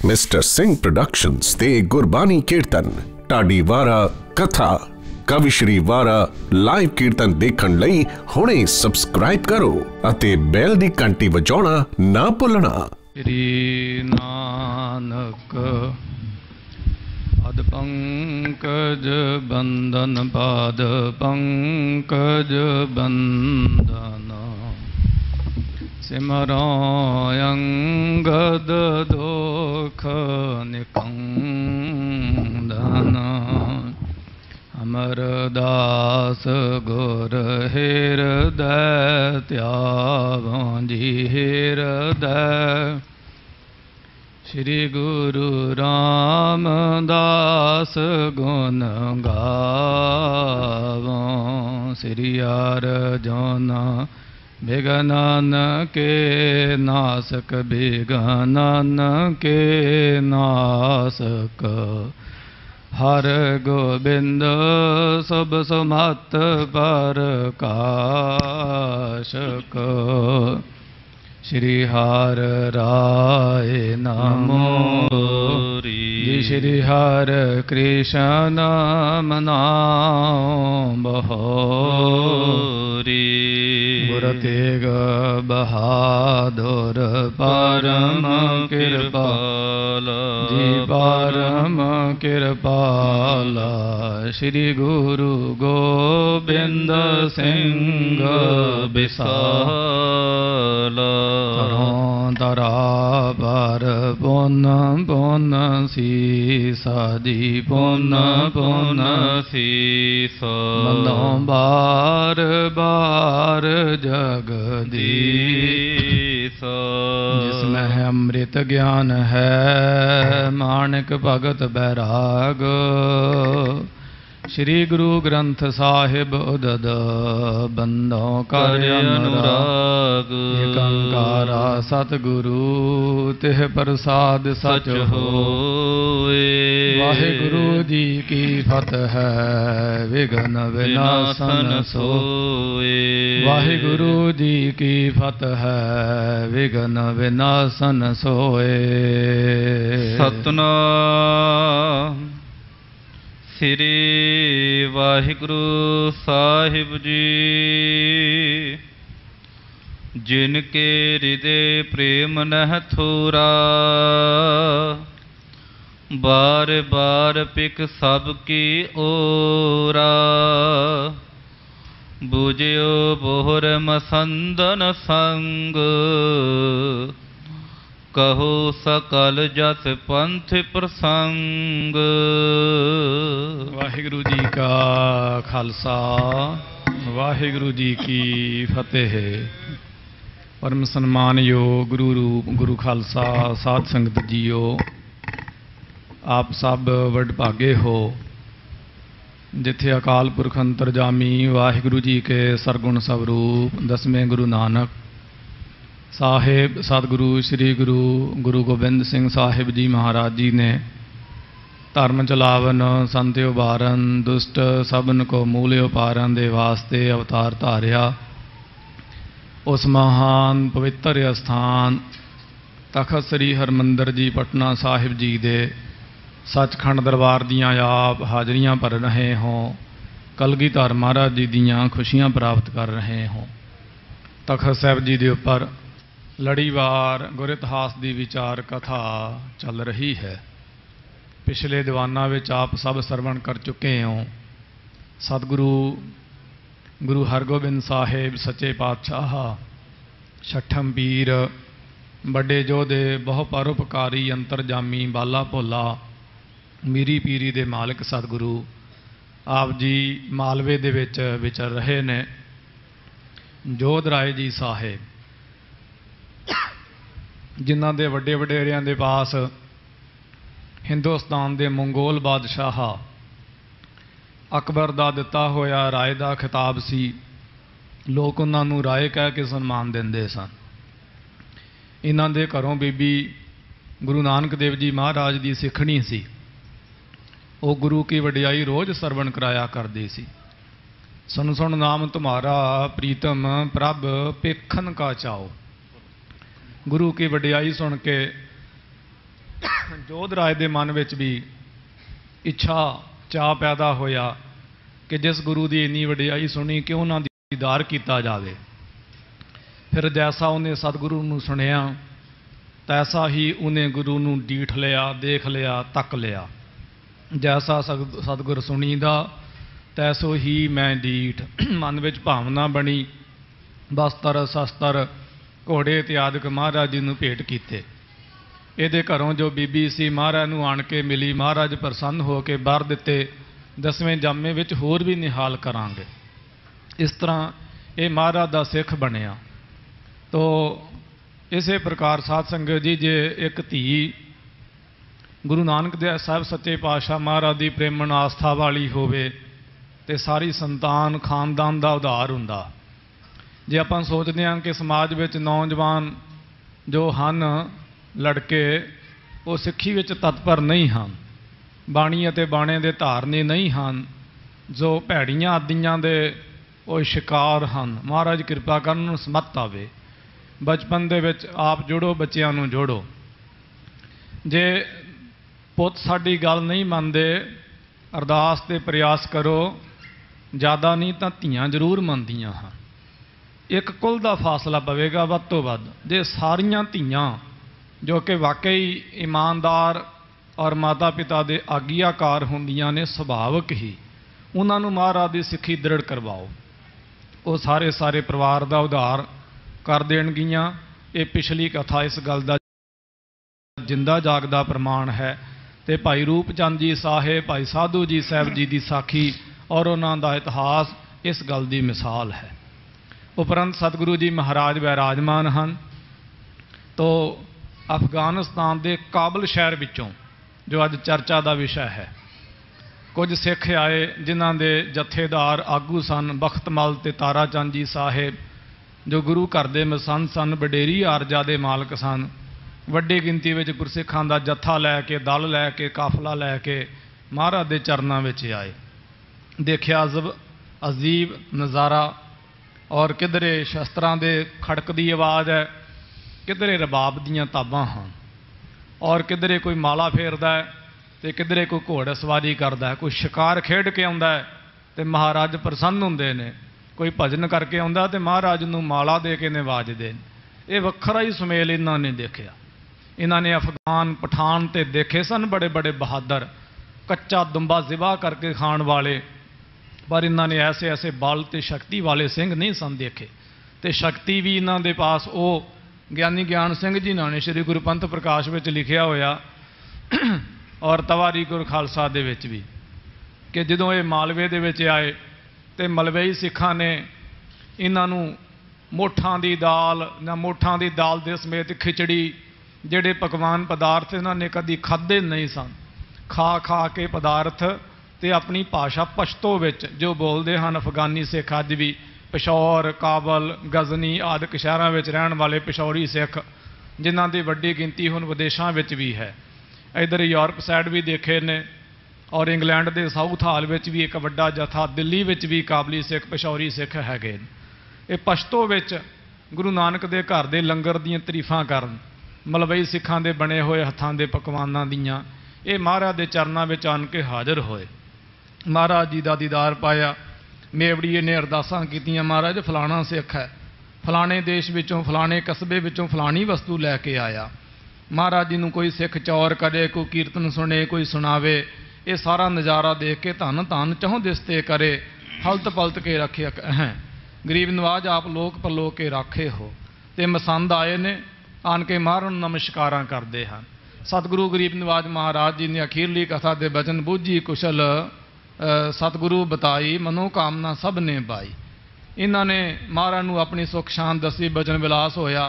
Mister Singh productions ते गुरबानी कीर्तन ढाडी वारा कथा कवि श्री वारा लाइव कीर्तन देखण लई हुणे सबसक्राइब करो अते बैल दी घंटी वजाउणा ना भुलना। श्री नानक पद पंकज बंदन पाद पंकज बंदन सिमरो अंगद दोख निकंदन अमर दास गुर हृदय त्यागी हृदय श्री गुरु रामदास गुण गावो श्री अर्जुन बिगनन के नासक बिगनन के नासक हर गोबिंद सब समत पर काशक श्री हर राय नमो श्री हर कृष्ण नाम बहोरी गुर तेग बहादुर परम कृपाल जी परम कृपाल श्री गुरु गोबिंद सिंह विशाल तरा पर पुन पुन सीसा जी पुन पुन शीस बार बार जगदीश जिसमें अमृत ज्ञान है माणिक भगत बैराग श्री गुरु ग्रंथ साहिब उदद बंदों कर अनुराग कंकारा सतगुरु तिह प्रसाद सच होए वाहिगुरु जी की फतह है विघ्न विनाशन सोए वाहिगुरु जी की फतह है विघ्न विनाशन सोए सतनाम श्री वाहिगुरु साहिब जी जिनके हृदय प्रेम नह थोरा बार बार पिक सबकी ओरा बुझियो बोहर मसंदन संग कहो सकल जस पंथ प्रसंग। वाहिगुरु जी का खालसा वाहिगुरु जी की फतेह। परम सन्मान योग गुरु रूप गुरु खालसा साध संगत जीओ आप सब वड भागे हो जिथे अकाल पुरख अंतरजामी वाहिगुरु जी के सरगुण स्वरूप दसवें गुरु नानक साहिब सतगुरु श्री गुरु गुरु गोबिंद सिंह साहिब जी महाराज जी ने धर्म चलावन संत उबारन दुष्ट सबन को मूल उपारन दे वास्ते अवतार धारिया। उस महान पवित्र स्थान तखत श्री हरमंदर जी पटना साहिब जी दे सचखंड दरबार दियाँ आप हाजरियाँ भर रहे हों कलगीधर महाराज जी दियाँ खुशियाँ प्राप्त कर रहे हों। तखत साहिब जी के उपर लड़ीवार गुर इतिहास की विचार कथा चल रही है। पिछले दीवाना विच आप सब सरवण कर चुके हो। सतगुरु गुरु हरगोबिंद साहिब सच्चे पातशाह छठम पीर बड़े जोधे बहु परोपकारी अंतरजामी बाला भोला मीरी पीरी दे मालिक सतगुरु आप जी मालवे दे विच विचर रहे ने। जोध राय जी साहिब जिन्हां दे वड्डे वडेरियां दे पास हिंदुस्तान दे मंगोल बादशाह अकबर दा दिता होया राय दा खिताब सी। लोग उन्होंने राय कह के सन्मान देंदे सन। इन्हां दे घरों बीबी गुरु नानक देव जी महाराज दी सिखणी सी। वो गुरु की वडियाई रोज़ सरवण कराया करदी सी। सुन सुन नाम तुम्हारा प्रीतम प्रभ पेखन का चाओ। गुरु की वडियाई सुन के जोधराज के मन में भी इच्छा चाह पैदा होया कि जिस गुरु की इन्नी वडियाई सुनी कि उन्हों दी दीदार किया जाए। फिर जैसा उन्हें सतगुरु नूं सुनिया तैसा ही उन्हें गुरु नूं डीठ लिया, देख लिया, तक लिया। जैसा सतगुर सुनीदा तैसो ही मैं डीठ। मन विच भावना बनी, बस्तर शस्त्र घोड़े इत्यादि महाराज जी नूं भेंट कीते। ਇਹਦੇ ਘਰੋਂ जो बीबी सी महाराज नूं आण के मिली, महाराज प्रसन्न हो के वर दिते, 10वें जामे विच होर भी निहाल करांगे। इस तरह ये महाराज दा सिख बनिया। तो इसे प्रकार साध संगत जी, जे एक धी गुरु नानक देव साहब सच्चे पातशाह महाराज की प्रेमन आस्था वाली होवे ते सारी संतान खानदान का उधार हुंदा। जे आपां सोचते हैं कि समाज विच नौजवान जो हन लड़के वो सिੱਖੀ ਵਿੱਚ तत्पर नहीं ਹਨ, ਬਾਣੀ ਅਤੇ ਬਾਣੇ ਦੇ ਧਾਰਨੀ नहीं ਹਨ, जो ਭੈੜੀਆਂ ਆਦੀਆਂ ਦੇ ਉਹ शिकार ਹਨ। महाराज किरपा ਕਰਨ ਨੂੰ ਸਮੱਤ ਆਵੇ। बचपन ਦੇ ਵਿੱਚ ਆਪ ਜੋੜੋ, ਬੱਚਿਆਂ ਨੂੰ ਜੋੜੋ। ਜੇ ਪੁੱਤ ਸਾਡੀ ਗੱਲ ਨਹੀਂ ਮੰਨਦੇ, ਅਰਦਾਸ ਤੇ ਪ੍ਰयास ਕਰੋ, ज़्यादा नहीं तो ਧੀਆਂ ਜ਼ਰੂਰ ਮੰਨਦੀਆਂ ਹਨ। एक कुल का फासला पवेगा ਵੱਧ ਤੋਂ ਵੱਧ। जे सारियां ਧੀਆਂ जो कि वाकई ईमानदार और माता पिता के आगियाकार होंदियां ने, सुभावक ही उन्होंने महाराज की सिक्खी दृढ़ करवाओ, वो सारे सारे परिवार का उद्धार कर देणगियां। ये पिछली कथा इस गल का जिंदा जागदा प्रमाण है। तो भाई रूप चंद जी साहिब, भाई साधू जी साहब जी की साखी और उन्हों का इतिहास इस गल की मिसाल है। उपरंत सतगुरु जी महाराज विराजमान हैं। तो अफगानिस्तान के काबल शहर विचों, जो अज चर्चा का विषय है, कुछ सिख आए जिन्हां दे जथेदार आगू सन बख्तमल ते तारा चंद जी साहिब, जो गुरु घर दे मसंत सन, वडेरी आरजा के मालक सन। वड्डी गिनती में गुरसिखां दा जत्था लैके, दल लैके, काफला लैके महाराज के चरणों में आए। देखिया अजीब नज़ारा, और किधरे शस्त्रां दे खड़क की आवाज़ है, किधरे रबाब दियाँ ताबां हैं, और किधरे कोई माला फेरदा है, तो किधरे कोई घोड़ सवारी करता है, कोई शिकार खेड के आउंदा है तो महाराज प्रसन्न हुंदे ने, कोई भजन करके आउंदा तो महाराज नूं माला दे के नवाजदे। ये वखरा ही सुमेल इन्हां ने देखिया। इन्हां ने अफगान पठान ते देखे सन बड़े बड़े बहादुर, कच्चा दुंबा जिबा करके खाण वाले, पर इन्हां ने ऐसे ऐसे बल ते शक्ति वाले सिंह नहीं सन देखे। तो शक्ति भी इन्हां दे पास वो ਗਿਆਨੀ ਗਿਆਨ ਸਿੰਘ जी ने श्री गुरु पंथ प्रकाश में लिखिया होया, और तवारी गुरु खालसा दे विच भी, कि जदों ये मालवे दे विच आए तो मलवई सिखां ने इन्हां मोठां दी दाल या मोठां दी दाल दे समेत खिचड़ी, जिहड़े पकवान पदार्थ इन्होंने कदी खाधे नहीं सन, खा खा के पदार्थ ते अपनी भाषा पश्तो विच जो बोलते हैं अफगानी सिख अज भी, पिशौर, काबल, गजनी आदि शहरों में रहने वाले पिशौरी सिख, जिन्हों की वड्डी गिनती हुण विदेशों में भी है। इधर यूरोप साइड भी देखे ने, और इंग्लैंड के साउथ हाल में भी एक वड्डा जथा, दिल्ली में भी काबली सिख, पिशौरी सिख है। ये पश्तो विच गुरु नानक दे घर दे लंगर दीयां तरीफां करन, मलवई सिखां दे बने हुए हत्थां दे पकवानां दीयां, ये महाराज दे चरनां विच आन के हाज़र होए। महाराज जी दा दीदार पाया। मेवड़ीए ने अरदासां कीतियां, महाराज फलाना सिख है, फलाने देश विचों फलाने कस्बे विचों फलानी वस्तु लैके आया। महाराज जी नूं कोई सिख चौर करे, कोई कीर्तन सुने, कोई सुनावे, ये सारा नज़ारा देख के धन धन चौं दिसते करे, हलत पलत के रखे हैं। गरीब नवाज आप लोक पलो के राखे हो। तो मसंद आए ने, आन के महाराज नमस्कारां करते हैं। सतगुरु गरीब नवाज महाराज जी ने अखीरली कथा के बचन बूझी कुशल सतगुरु बताई, मनोकामना सब ने पाई। इन्होंने महाराज नूं अपनी सुख शान दसी, बचन विलास होया,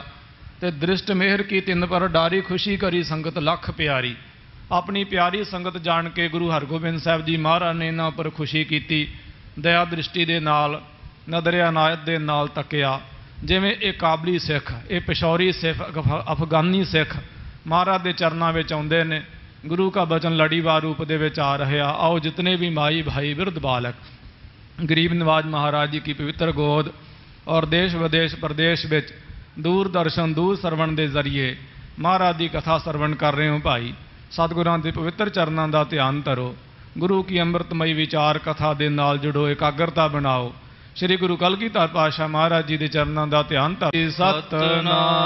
ते दृष्ट मेहर की तिन पर डारी, खुशी करी संगत लख प्यारी। अपनी प्यारी संगत जान के गुरु हरगोबिंद साहब जी महाराज ने इन्हां पर खुशी की, दया दृष्टि दे नाल, नदर अनायत दे नाल तकिया। जिवें ये काबली सिख, ये पिशौरी सिख, अफगानी सिख महाराज के चरणों में आउंदे ने। गुरु का बचन लड़ीवार रूप दे विच आ रहा, आओ जितने भी माई भाई विरुद्ध बालक, गरीब नवाज महाराज जी की पवित्र गोद और देश विदेश प्रदेश विच दूरदर्शन दूर सरवण के जरिए महाराज की कथा सरवण कर रहे हो भाई। सतगुरां दे पवित्र चरनां दा ध्यान धरो। गुरु की अमृतमयी विचार कथा दे नाल जुड़ो, एकाग्रता बनाओ। श्री गुरु कलगीधर पातशाह महाराज जी दे चरनां दा ध्यान धरो। सतनाम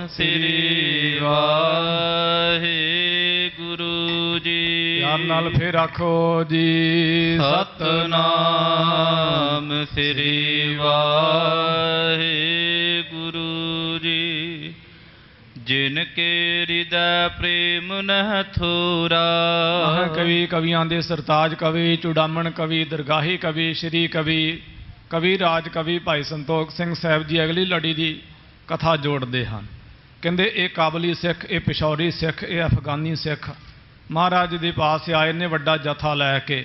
श्री वाहिगुरु जी। प्यार नाल फिर आखो जी। सतनाम श्री वाहिगुरु जी। जिनके हृदय प्रेम नह थोरा। कवि कवियां दे सरताज कवि, चुड़ामण कवि, दरगाही कवि, श्री कवि, कवि राज कवि भाई संतोख सिंह साहब जी अगली लड़ी की कथा जोड़ते हैं। कहते ये काबली सिख, ये पिशौरी सिख, ये अफगानी सिख महाराज दे पास आए ने वड्डा जथा लैके।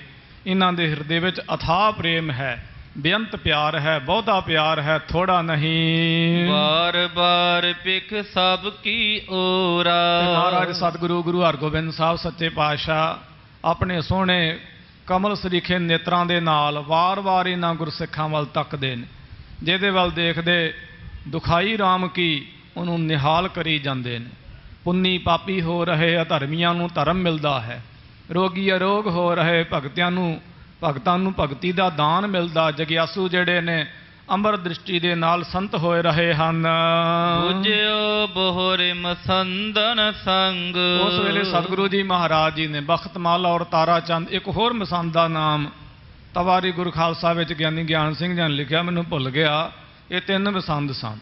इन्हां दे हृदय विच अथाह प्रेम है, बेअंत प्यार है, बहुता प्यार है, थोड़ा नहीं। बार बार पिख सब की ओरा। महाराज सतगुरु गुरु हरगोबिंद साहब सच्चे पातशाह अपने सोहने कमल सरीखे नेत्रां दे नाल वार वार इन्हां गुरसिखां वल तकदे ने। जिहदे वल देखदे दुखाई राम की उन्हों निहाल करी जाते हैं। पुन्नी पापी हो रहे अधर्मियां नूं धर्म मिलता है, रोगी अरोग हो रहे भगतां नूं भगती दा दान मिलदा। जगियासू जिहड़े ने अमर दृष्टि दे नाल संत होए रहे हन। बुझियो बोहरे मसंदन संग। उस वेले सतगुरु जी महाराज जी ने बख्तमाला और तारा चंद एक होर मसंद दा नाम तवारी गुरु खालसा विच ज्ञानी ज्ञान सिंह जी ने लिखिआ, मैनूं भुल गया। ये 3 मसंद सन।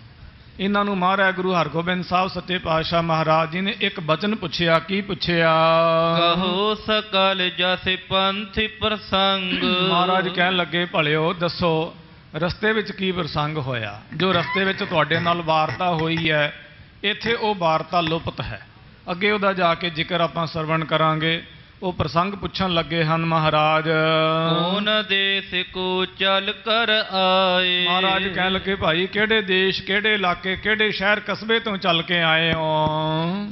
इन्हां नूं महाराज गुरु हरगोबिंद साहब सच्चे पातशाह महाराज जी ने एक बचन पुछया। की पुछया? कहो सकल जस पंथ प्रसंग। महाराज कहन लगे, भलिओ दसो रस्ते विच की प्रसंग होया? जो रस्ते विच तुहाडे नाल वारता होई है, इत्थे वो वारता लुप्त है। अगे उहदा जाके जिक्र आपां सरवण करांगे। वो प्रसंग पुछण लगे हन महाराज। कौन देश को चल कर आए। महाराज कहन लगे, भाई केड़े देश, केड़े इलाके, केड़े शहर कस्बे तो चल के आए हो?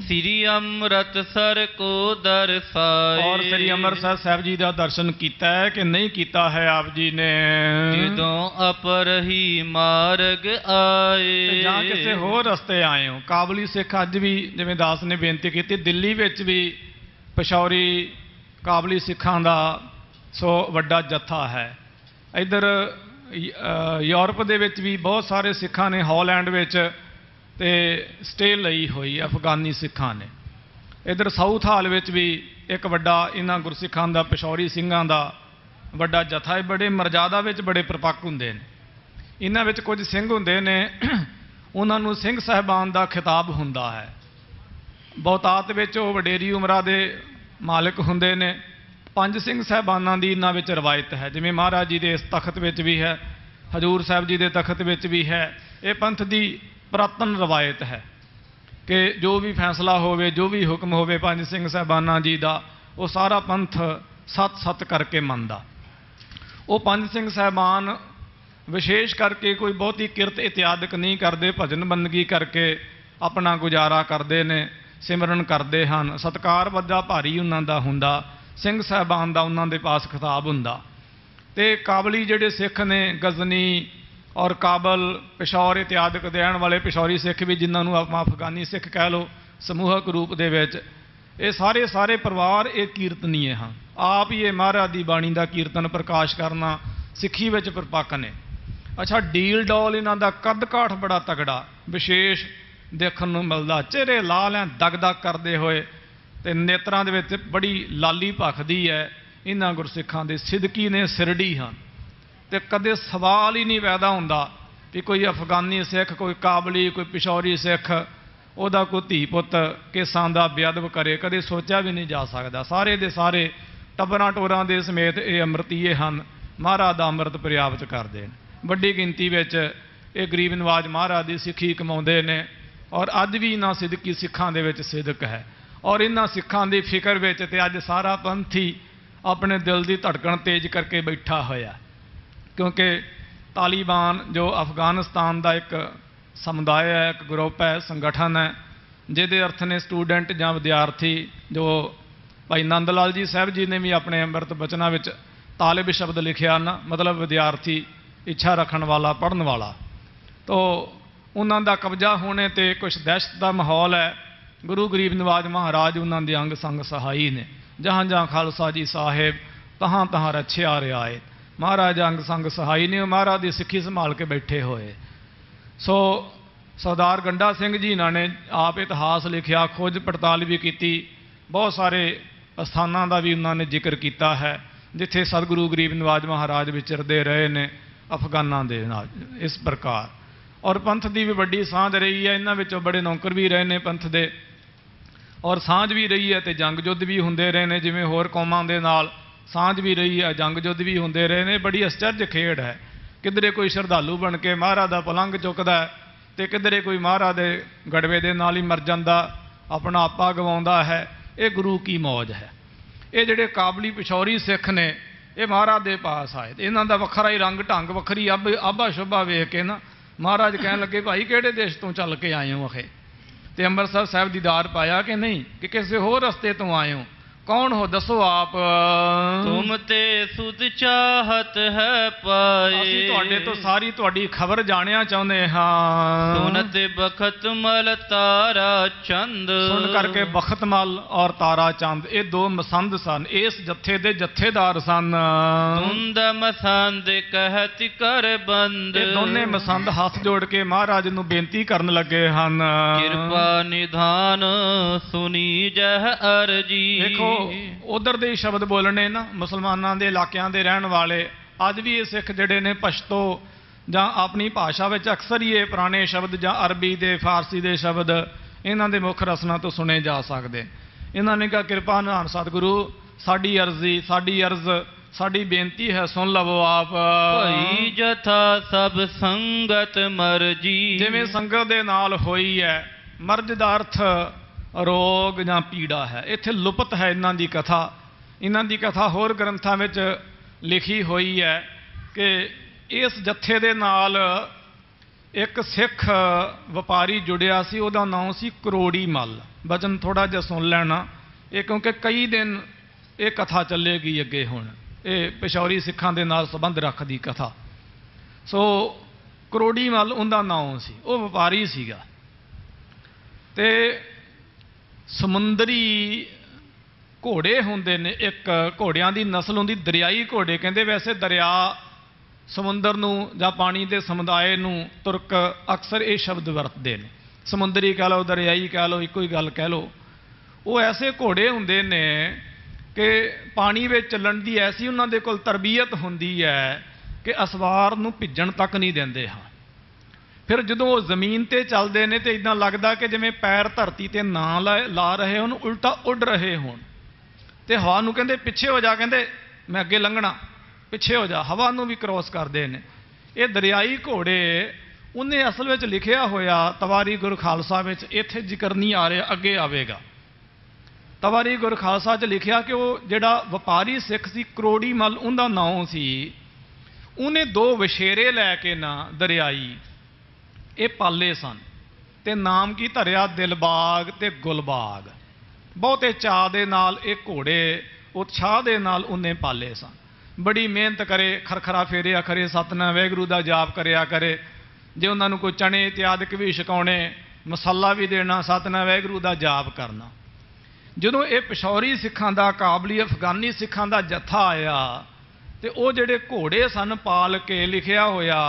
श्री अमृतसर को दर्शाए। और श्री अमृतसर साहब जी का दर्शन किया है कि नहीं किया है आप जी ने? जिदों अपर ही मार्ग आए। ਜਾਂ ਕਿਸੇ ਹੋਰ ਰਸਤੇ ਆਏ ਹੋ। ਕਾਬਲੀ ਸਿੱਖ ਅੱਜ ਵੀ ਜਿਵੇਂ ਦਾਸ ਨੇ ਬੇਨਤੀ ਕੀਤੀ, ਦਿੱਲੀ ਵਿੱਚ ਵੀ ਪਿਸ਼ੌਰੀ ਕਾਬਲੀ ਸਿੱਖਾਂ ਦਾ ਸੋ ਵੱਡਾ ਜੱਥਾ ਹੈ। ਇੱਧਰ ਯੂਰਪ ਦੇ ਵਿੱਚ ਵੀ ਬਹੁਤ ਸਾਰੇ ਸਿੱਖਾਂ ਨੇ ਹਾਲੈਂਡ ਵਿੱਚ ਤੇ ਸਟੇ ਲਈ ਹੋਈ ਅਫਗਾਨੀ ਸਿੱਖਾਂ ਨੇ। ਇੱਧਰ ਸਾਊਥ ਹਾਲ ਵਿੱਚ ਵੀ ਇੱਕ ਵੱਡਾ ਇਹਨਾਂ ਗੁਰਸਿੱਖਾਂ ਦਾ ਪਿਸ਼ੌਰੀ ਸਿੰਘਾਂ ਦਾ ਵੱਡਾ ਜੱਥਾ ਹੈ। ਬੜੇ ਮਰਜ਼ਾਦਾ ਵਿੱਚ ਬੜੇ ਪ੍ਰਪੱਕ ਹੁੰਦੇ ਨੇ। ਇਹਨਾਂ ਵਿੱਚ ਕੁਝ ਸਿੰਘ ਹੁੰਦੇ ਨੇ, ਉਹਨਾਂ ਨੂੰ ਸਿੰਘ ਸਾਹਿਬਾਨ ਦਾ ਖਿਤਾਬ ਹੁੰਦਾ ਹੈ। ਬਹੁਤਾਤ ਵਿੱਚ ਉਹ ਵਡੇਰੀ ਉਮਰਾਂ ਦੇ ਮਾਲਕ ਹੁੰਦੇ ਨੇ। 5 ਸਿੰਘ ਸਾਹਿਬਾਨਾਂ ਦੀ ਇਹਨਾਂ ਵਿੱਚ ਰਵਾਇਤ ਹੈ। ਜਿਵੇਂ ਮਹਾਰਾਜ ਜੀ ਦੇ ਇਸ ਤਖਤ ਵਿੱਚ ਵੀ ਹੈ, ਹਜੂਰ ਸਾਹਿਬ ਜੀ ਦੇ ਤਖਤ ਵਿੱਚ ਵੀ ਹੈ। ਇਹ ਪੰਥ ਦੀ ਪੁਰਾਤਨ ਰਵਾਇਤ ਹੈ ਕਿ ਜੋ ਵੀ ਫੈਸਲਾ ਹੋਵੇ, ਜੋ ਵੀ ਹੁਕਮ ਹੋਵੇ 5 ਸਿੰਘ ਸਾਹਿਬਾਨਾਂ ਜੀ ਦਾ, ਉਹ ਸਾਰਾ ਪੰਥ ਸੱਤ ਕਰਕੇ ਮੰਨਦਾ। ਉਹ 5 ਸਿੰਘ ਸਾਹਿਬਾਨ ਵਿਸ਼ੇਸ਼ ਕਰਕੇ ਕੋਈ ਬਹੁਤੀ ਕਿਰਤ ਇਤਿਆਦਿਕ ਨਹੀਂ ਕਰਦੇ, ਭਜਨ ਬੰਦਗੀ ਕਰਕੇ ਆਪਣਾ ਗੁਜ਼ਾਰਾ ਕਰਦੇ ਨੇ, ਸਿਮਰਨ ਕਰਦੇ ਹਨ। ਸਤਿਕਾਰ ਵੱਡਾ ਭਾਰੀ ਉਹਨਾਂ ਦਾ ਹੁੰਦਾ। ਸਿੰਘ ਸਾਹਿਬਾਨ ਦਾ ਉਹਨਾਂ ਦੇ ਪਾਸ ਖਿਤਾਬ ਹੁੰਦਾ। ਤੇ ਕਾਬਲੀ ਜਿਹੜੇ ਸਿੱਖ ਨੇ, ਗਜ਼ਨੀ ਔਰ ਕਾਬਲ, ਪਿਸ਼ੌਰ ਇਤਿਆਦਿਕ ਦੇ ਰਹਿਣ ਵਾਲੇ ਪਿਸ਼ੌਰੀ ਸਿੱਖ ਵੀ, ਜਿਨ੍ਹਾਂ ਨੂੰ ਆਪਾਂ ਅਫਗਾਨੀ ਸਿੱਖ ਕਹਿ ਲਓ ਸਮੂਹਕ ਰੂਪ ਦੇ ਵਿੱਚ, ਇਹ ਸਾਰੇ ਪਰਿਵਾਰ ਇਹ ਕੀਰਤਨੀਏ ਹਨ। ਆਪ ਹੀ ਇਹ ਮਹਾਰਾਜ ਦੀ ਬਾਣੀ ਦਾ ਕੀਰਤਨ ਪ੍ਰਕਾਸ਼ ਕਰਨਾ ਸਿੱਖੀ ਵਿੱਚ ਪ੍ਰਪੱਕ ਨੇ। ਅੱਛਾ, ਡੀਲ ਡੋਲ ਇਹਨਾਂ ਦਾ ਕੱਦ ਕਾਠ ਬੜਾ ਤਗੜਾ ਵਿਸ਼ੇਸ਼ ਦੇਖਣ ਨੂੰ ਮਿਲਦਾ। ਚਿਹਰੇ ਲਾਲ ਐ ਦਗ ਦਗ ਕਰਦੇ ਹੋਏ ਤੇ ਨੇਤਰਾਂ ਦੇ ਵਿੱਚ ਬੜੀ ਲਾਲੀ ਭਖਦੀ ਹੈ। ਇਹਨਾਂ ਗੁਰਸਿੱਖਾਂ ਦੇ ਸਿਦਕੀ ਨੇ ਸਿਰੜੀ ਹਨ। ਤੇ ਕਦੇ ਸਵਾਲ ਹੀ ਨਹੀਂ ਪੈਦਾ ਹੁੰਦਾ ਵੀ ਕੋਈ ਅਫਗਾਨੀ ਸਿੱਖ, ਕੋਈ ਕਾਬਲੀ, ਕੋਈ ਪਿਸ਼ੌਰੀ ਸਿੱਖ ਉਹਦਾ ਕੋਈ ਧੀ ਪੁੱਤ ਕੇਸਾਂ ਦਾ ਬੇਅਦਬ ਕਰੇ। ਕਦੇ ਸੋਚਿਆ ਵੀ ਨਹੀਂ ਜਾ ਸਕਦਾ। ਸਾਰੇ ਦੇ ਸਾਰੇ ਟੱਬਰਾਂ ਟੋਰਾਂ ਦੇ ਸਮੇਤ ਇਹ ਅੰਮ੍ਰਿਤੀਏ ਹਨ, ਮਹਾਰਾਜ ਦਾ ਅੰਮ੍ਰਿਤ ਪ੍ਰਾਪਤ ਕਰਦੇ ਨੇ। ਵੱਡੀ ਗਿਣਤੀ ਵਿੱਚ ਇਹ ਗਰੀਬ ਨਵਾਜ ਮਹਾਰਾਜ ਦੀ ਸਿੱਖੀ ਕਮਾਉਂਦੇ ਨੇ। ਔਰ ਅੱਜ ਵੀ ਇਹਨਾਂ ਸਿਦਕੀ ਸਿੱਖਾਂ ਦੇ ਵਿੱਚ ਸਿਦਕ ਹੈ। ਔਰ ਇਹਨਾਂ ਸਿੱਖਾਂ ਦੀ ਫਿਕਰ ਵਿੱਚ ਤੇ ਅੱਜ ਸਾਰਾ ਪੰਥ ਹੀ ਆਪਣੇ ਦਿਲ ਦੀ ਧੜਕਣ ਤੇਜ਼ ਕਰਕੇ ਬੈਠਾ ਹੋਇਆ। ਕਿਉਂਕਿ ਤਾਲਿਬਾਨ ਜੋ ਅਫਗਾਨਿਸਤਾਨ ਦਾ ਇੱਕ ਸਮੁਦਾਇ ਹੈ, ਇੱਕ ਗਰੁੱਪ ਹੈ, ਸੰਗਠਨ ਹੈ, ਜਿਹਦੇ ਅਰਥ ਨੇ ਸਟੂਡੈਂਟ ਜਾਂ ਵਿਦਿਆਰਥੀ। ਜੋ ਭਾਈ ਨੰਦ ਲਾਲ ਜੀ ਸਾਹਿਬ ਜੀ ਨੇ ਵੀ ਆਪਣੇ ਅੰਮ੍ਰਿਤ ਬਚਨਾਂ ਵਿੱਚ ਤਾਲਿਬ ਸ਼ਬਦ ਲਿਖਿਆ ਨਾ, ਮਤਲਬ ਵਿਦਿਆਰਥੀ, ਇੱਛਾ ਰੱਖਣ ਵਾਲਾ, ਪੜ੍ਹਨ ਵਾਲਾ। ਤੋ ਉਹਨਾਂ ਦਾ ਕਬਜ਼ਾ ਹੋਣੇ ਤੇ ਕੁਛ ਦਹਿਸ਼ਤ ਦਾ ਮਾਹੌਲ ਹੈ। गुरु गरीब नवाज महाराज उन्होंने दे अंग संग सहाई ने। जहाँ जहाँ खालसा जी साहेब तहाँ तहाँ रछिया रियायत, महाराज अंग संग सहाई ने, महाराज की सिक्खी संभाल के बैठे होए। सो सरदार गंडा सिंह जी इन्होंने आप इतिहास लिखा, खोज पड़ताल भी की, बहुत सारे अस्थानों का भी उन्होंने जिक्र किया है जिथे सतगुरु गरीब नवाज महाराज विचरते रहे ने अफगाना दे नाल। इस प्रकार और पंथ की भी बड़ी सांझ रही है, इन्हां विचों बड़े नौकर भी रहे ने पंथ दे, और सांझ भी रही है तो जंग युद्ध भी होंदे रहे ने, जिवें होर कौमां दे नाल सांझ भी रही है, जंग युद्ध भी होंदे रहे ने। बड़ी आश्चर्य खेड़ है, किधरे कोई श्रद्धालु बन के महाराज दा पलंग चुकदा ते किधरे कोई महाराज दे गड़वे दे नाल ही मर जांदा, अपना आपा गवाउंदा है। ये गुरु की मौज है। ये जिहड़े काबली पिछौरी सिख ने ये महाराज दे पास आए, इन्हां दा वखरा ही रंग ढंग, वखरी आभा शोभा वेख के ना महाराज कहन लगे, भाई किहड़े देश तो चल के आए हो अखे, ते अंमृतसर साहब दीदार पाया कि नहीं, कि किसी होर रस्ते तो आए हो, कौन हो दसो आप। तुम ते सुध चाहत है पाए, असीं तुहाडे तो सारी तुहाडी खबर जानिया चाहुंदे हां। सुनत बखत मल तारा चंद, सुन करके बखतमल और तारा चंद ये दो मसंद सन, इस जत्थे दे जत्थेदार सन। तुंद मसंद कहत कर बंद, ये दोने मसंद हाथ जोड़ के महाराज नूं बेनती करन लगे हन, किरपा निधान सुनी जह अर्जी। देखो उधर दे शब्द बोलने ना मुसलमानों के इलाकों के रहने वाले, अज भी ये सिख जड़े ने पश्तो जां अपनी भाषा में अक्सर ही ये पुराने शब्द जां अरबी दे फारसी दे शब्द इन्हां दे मुख रसना तो सुने जा सकते। इन्होंने कहा कृपा नान सतगुरु साड़ी अर्जी साड़ी अर्ज साड़ी बेनती है सुन लवो आप। भई जथा सब संगत मर्जी, जिवें संगत दे नाल होई है, मर्ज दा अर्थ रोग या पीड़ा है, इत्थे लुप्त है इन्हां दी कथा। इन्हां दी कथा होर ग्रंथां विच लिखी हुई है कि इस जत्थे दे नाल एक सिख व्यापारी जुड़िया सी, उहदा नाम सी करोड़ी मल। वचन थोड़ा जिहा सुन लेना ये, क्योंकि कई दिन ये कथा चलेगी अगे। हुण ये पिछौरी सिखां दे नाल संबंध रखदी कथा। सो करोड़ी मल उहदा नाम सी, वो व्यापारी सीगा ते समुंदरी घोड़े होंदे ने, एक घोड़ियां दी नस्ल होंदी दरियाई घोड़े कहंदे। वैसे दरिया समुंदर नूं जां पानी दे समुदाय नूं तुर्क अक्सर ये शब्द वरतदे ने, समुंदरी कह लो दरियाई कह लो इको ही गल कह लो। वो ऐसे घोड़े होंदे ने कि पानी विच चलण दी ऐसी उन्हां दे कोल तरबीयत हुंदी है कि असवार नूं भिजण तक नहीं देंदे। हाँ फिर जो वो जमीन ते चलते हैं तो इदा लगता कि जिवें पैर धरती ते ना ला रहे होन, उल्टा उड़ रहे होन। तो हवा नूं कहंदे पिछे हो जा, कहंदे मैं अगे लंघना, पिछे हो जा, हवा नूं भी क्रॉस करते हैं। ये दरियाई घोड़े उन्हें असल में लिखिया होया तवारी गुर खालसा में, इत्थे जिक्र नहीं आ रहा, अगे आवेगा। तवारी गुर खालसा च लिखिया कि वो जिहड़ा व्यापारी सिख सी करोड़ी मल उहदा नाम सी, उन्हें दो वछेरे लैके ना दरियाई ये पाले सन, ते नाम की धरिया दिलबाग ते गुलबाग। बहुते चाह दे नाल ये घोड़े उत्साह दे नाल उन्हें पाले सन। बड़ी मेहनत करे, खरखरा फेरिया करे, सतनाम वाहिगुरू दा जाप करया करे, जे उन्होंने कोई चने इत्यादि भी छकाने, मसाला भी देना, सतनाम वाहिगुरू दा जाप करना। जदों ये पिछौरी सिखां दा काबली अफगानी सिखां दा जत्था आया तो वो जिहड़े घोड़े सन पाल के लिखिया होया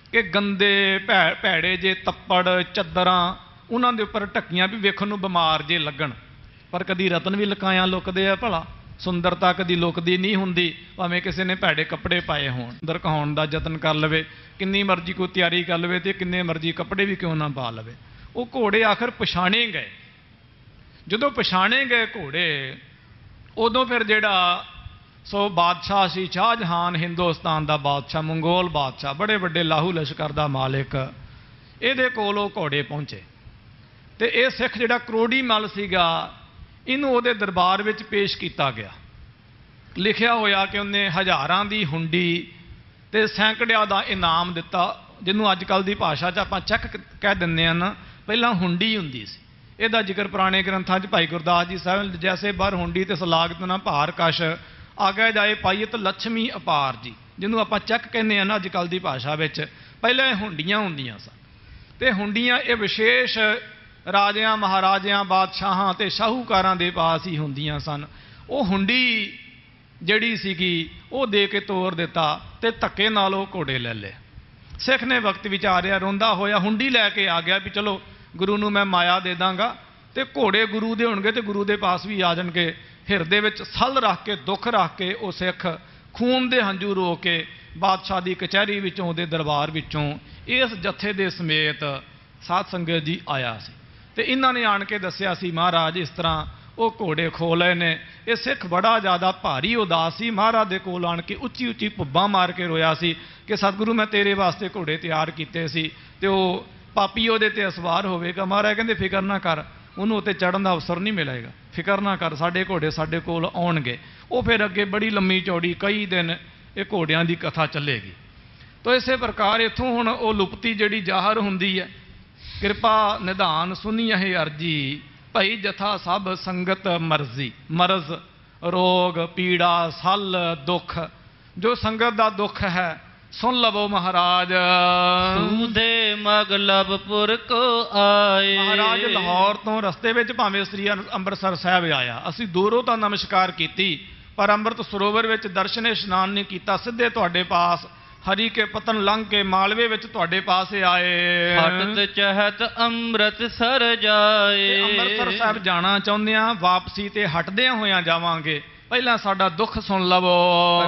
कि गंदे भैड़े जे तप्पड़ चदरां उन्हां दे उपर ढक्कियां भी वेखण नूं बीमार जे लगण, पर कदी रतन भी लकाया लुकदे आ भला, सुंदरता कदी लुकदी नहीं हुंदी, भावें किसी ने भैड़े कपड़े पाए होण। सुंदर कहाउण दा यतन कर लवे, किन्नी मर्जी कोई तैयारी कर लवे ते किन्ने मर्जी कपड़े भी क्यों ना पा लवे, वो घोड़े आखिर पछाणे गए। जदों पछाणे गए घोड़े, उदों फिर जिहड़ा सो बादशाह सी शाहजहान, हिंदुस्तान का बादशाह, मंगोल बादशाह, बड़े बड़े लाहू लश्कर का मालिक, ये कोल घोड़े पहुँचे। तो यह सिख जिहड़ा करोड़ी मल सीगा, इनू उहदे दरबार विच पेश किया गया। लिखिया होया कि उन्हें हज़ारां दी हुंडी ते सैकड़ियां दा इनाम दिता, जिन्हों अजकल की भाषा च आपां चैक कह दिंदे आ ना, पहलां हुंडी हुंदी सी। इहदा जिक्र पुराने ग्रंथां च भाई गुरदास जी साहब, जैसे बर हुंडी ते सलागत ना भार कश आगे जाए पाईत लक्ष्मी अपार जी, जिन्हों आप चैक कहने ना अजकल की भाषा में, पहले हुंडियां होंदियां सन। ते हुंडियां ये विशेष ਰਾਜਿਆਂ ਮਹਾਰਾਜਿਆਂ ਬਾਦਸ਼ਾਹਾਂ ਤੇ ਸ਼ਾਹੂਕਾਰਾਂ ਦੇ ਪਾਸ ਹੀ ਹੁੰਦੀਆਂ ਸਨ। ਉਹ ਹੁੰਡੀ ਜਿਹੜੀ ਸੀਗੀ ਉਹ ਦੇ ਕੇ ਤੋਰ ਦਿੱਤਾ ਤੇ ਧੱਕੇ ਨਾਲ ਉਹ ਘੋੜੇ ਲੈ ਲਏ। ਸਿੱਖ ਨੇ ਵਕਤ ਵਿਚਾਰਿਆ, ਰੋਂਦਾ ਹੋਇਆ ਹੁੰਡੀ ਲੈ ਕੇ ਆ ਗਿਆ ਵੀ ਚਲੋ ਗੁਰੂ ਨੂੰ ਮੈਂ ਮਾਇਆ ਦੇ ਦਾਂਗਾ ਤੇ ਘੋੜੇ ਗੁਰੂ ਦੇ ਹੋਣਗੇ ਤੇ ਗੁਰੂ ਦੇ ਪਾਸ ਵੀ ਆ ਜਾਣਗੇ। ਹਿਰਦੇ ਵਿੱਚ ਸੱਲ ਰੱਖ ਕੇ, ਦੁੱਖ ਰੱਖ ਕੇ ਉਹ ਸਿੱਖ ਖੂਨ ਦੇ ਹੰਝੂ ਰੋ ਕੇ ਬਾਦਸ਼ਾਹ ਦੀ ਕਚਹਿਰੀ ਵਿੱਚੋਂ, ਉਹਦੇ ਦਰਬਾਰ ਵਿੱਚੋਂ ਇਸ ਜਥੇ ਦੇ ਸਮੇਤ ਸਾਧ ਸੰਗਤ ਜੀ ਆਇਆ ਸੀ। ਤੇ ਇਹਨਾਂ ਨੇ ਆਣ ਕੇ ਦੱਸਿਆ ਸੀ ਮਹਾਰਾਜ ਇਸ ਤਰ੍ਹਾਂ ਉਹ ਘੋੜੇ ਖੋ ਲਏ ਨੇ। ਇਹ ਸਿੱਖ ਬੜਾ ਜ਼ਿਆਦਾ ਭਾਰੀ ਉਦਾਸ ਸੀ। ਮਹਾਰਾਜ ਦੇ ਕੋਲ ਆਣ ਕੇ ਉੱਚੀ ਉੱਚੀ ਪੁੱਬਾਂ ਮਾਰ ਕੇ ਰੋਇਆ ਸੀ ਕਿ ਸਤਿਗੁਰੂ ਮੈਂ ਤੇਰੇ ਵਾਸਤੇ ਘੋੜੇ ਤਿਆਰ ਕੀਤੇ ਸੀ ਤੇ ਉਹ ਪਾਪੀ ਉਹਦੇ ਤੇ ਅਸਵਾਰ ਹੋਵੇਗਾ। ਮਹਾਰਾਜ ਕਹਿੰਦੇ ਫਿਕਰ ਨਾ ਕਰ, ਉਹਨੂੰ ਉੱਤੇ ਚੜ੍ਹਨ ਦਾ ਅਵਸਰ ਨਹੀਂ ਮਿਲੇਗਾ, ਫਿਕਰ ਨਾ ਕਰ, ਸਾਡੇ ਘੋੜੇ ਸਾਡੇ ਕੋਲ ਆਉਣਗੇ। ਉਹ ਫਿਰ ਅੱਗੇ ਬੜੀ ਲੰਮੀ ਚੌੜੀ ਕਈ ਦਿਨ ਇਹ ਘੋੜਿਆਂ ਦੀ ਕਥਾ ਚੱਲੇਗੀ। ਤਾਂ ਇਸੇ ਪ੍ਰਕਾਰ ਇੱਥੋਂ ਹੁਣ ਉਹ ਲੁਪਤੀ ਜਿਹੜੀ ਜ਼ਾਹਰ ਹੁੰਦੀ ਹੈ, ਕਿਰਪਾ ਨਿਧਾਨ ਸੁਨੀਐ ਅਰਜੀ ਭਈ ਜਥਾ ਸਭ ਸੰਗਤ ਮਰਜ਼ੀ। ਮਰਜ਼, ਰੋਗ, ਪੀੜਾ, ਸੱਲ, ਦੁੱਖ, ਜੋ ਸੰਗਤ ਦਾ ਦੁੱਖ ਹੈ ਸੁਣ ਲਵੋ ਮਹਾਰਾਜ। ਸੂਦੇ ਮਗਲਬਪੁਰ ਕੋ ਆਏ। ਮਹਾਰਾਜ ਲਾਹੌਰ ਤੋਂ ਰਸਤੇ ਵਿੱਚ ਭਾਵੇਂ ਸ੍ਰੀ ਅੰਮ੍ਰਿਤਸਰ ਸਾਹਿਬ ਆਇਆ, ਅਸੀਂ ਦੂਰੋਂ ਤਾਂ ਨਮਸਕਾਰ ਕੀਤੀ ਪਰ ਅੰਮ੍ਰਿਤ ਸਰੋਵਰ ਵਿੱਚ ਦਰਸ਼ਨ ਇਸ਼ਨਾਨ ਨਹੀਂ ਕੀਤਾ। ਸਿੱਧੇ ਤੁਹਾਡੇ ਪਾਸ ਹਰੀ ਕੇ ਪਤਨ ਲੰਘ ਕੇ ਮਾਲਵੇ ਵਿੱਚ ਤੁਹਾਡੇ ਪਾਸ ਆਏ। ਹਟਤ ਚਹਤ ਅੰਮ੍ਰਿਤਸਰ ਜਾਏ। ਅੰਮ੍ਰਿਤਸਰ ਸਾਹਿਬ ਜਾਣਾ ਚਾਹੁੰਦੇ ਆ, ਵਾਪਸੀ ਤੇ ਹਟਦਿਆਂ ਹੋਇਆਂ ਜਾਵਾਂਗੇ, ਪਹਿਲਾਂ ਸਾਡਾ ਦੁੱਖ ਸੁਣ ਲਵੋ।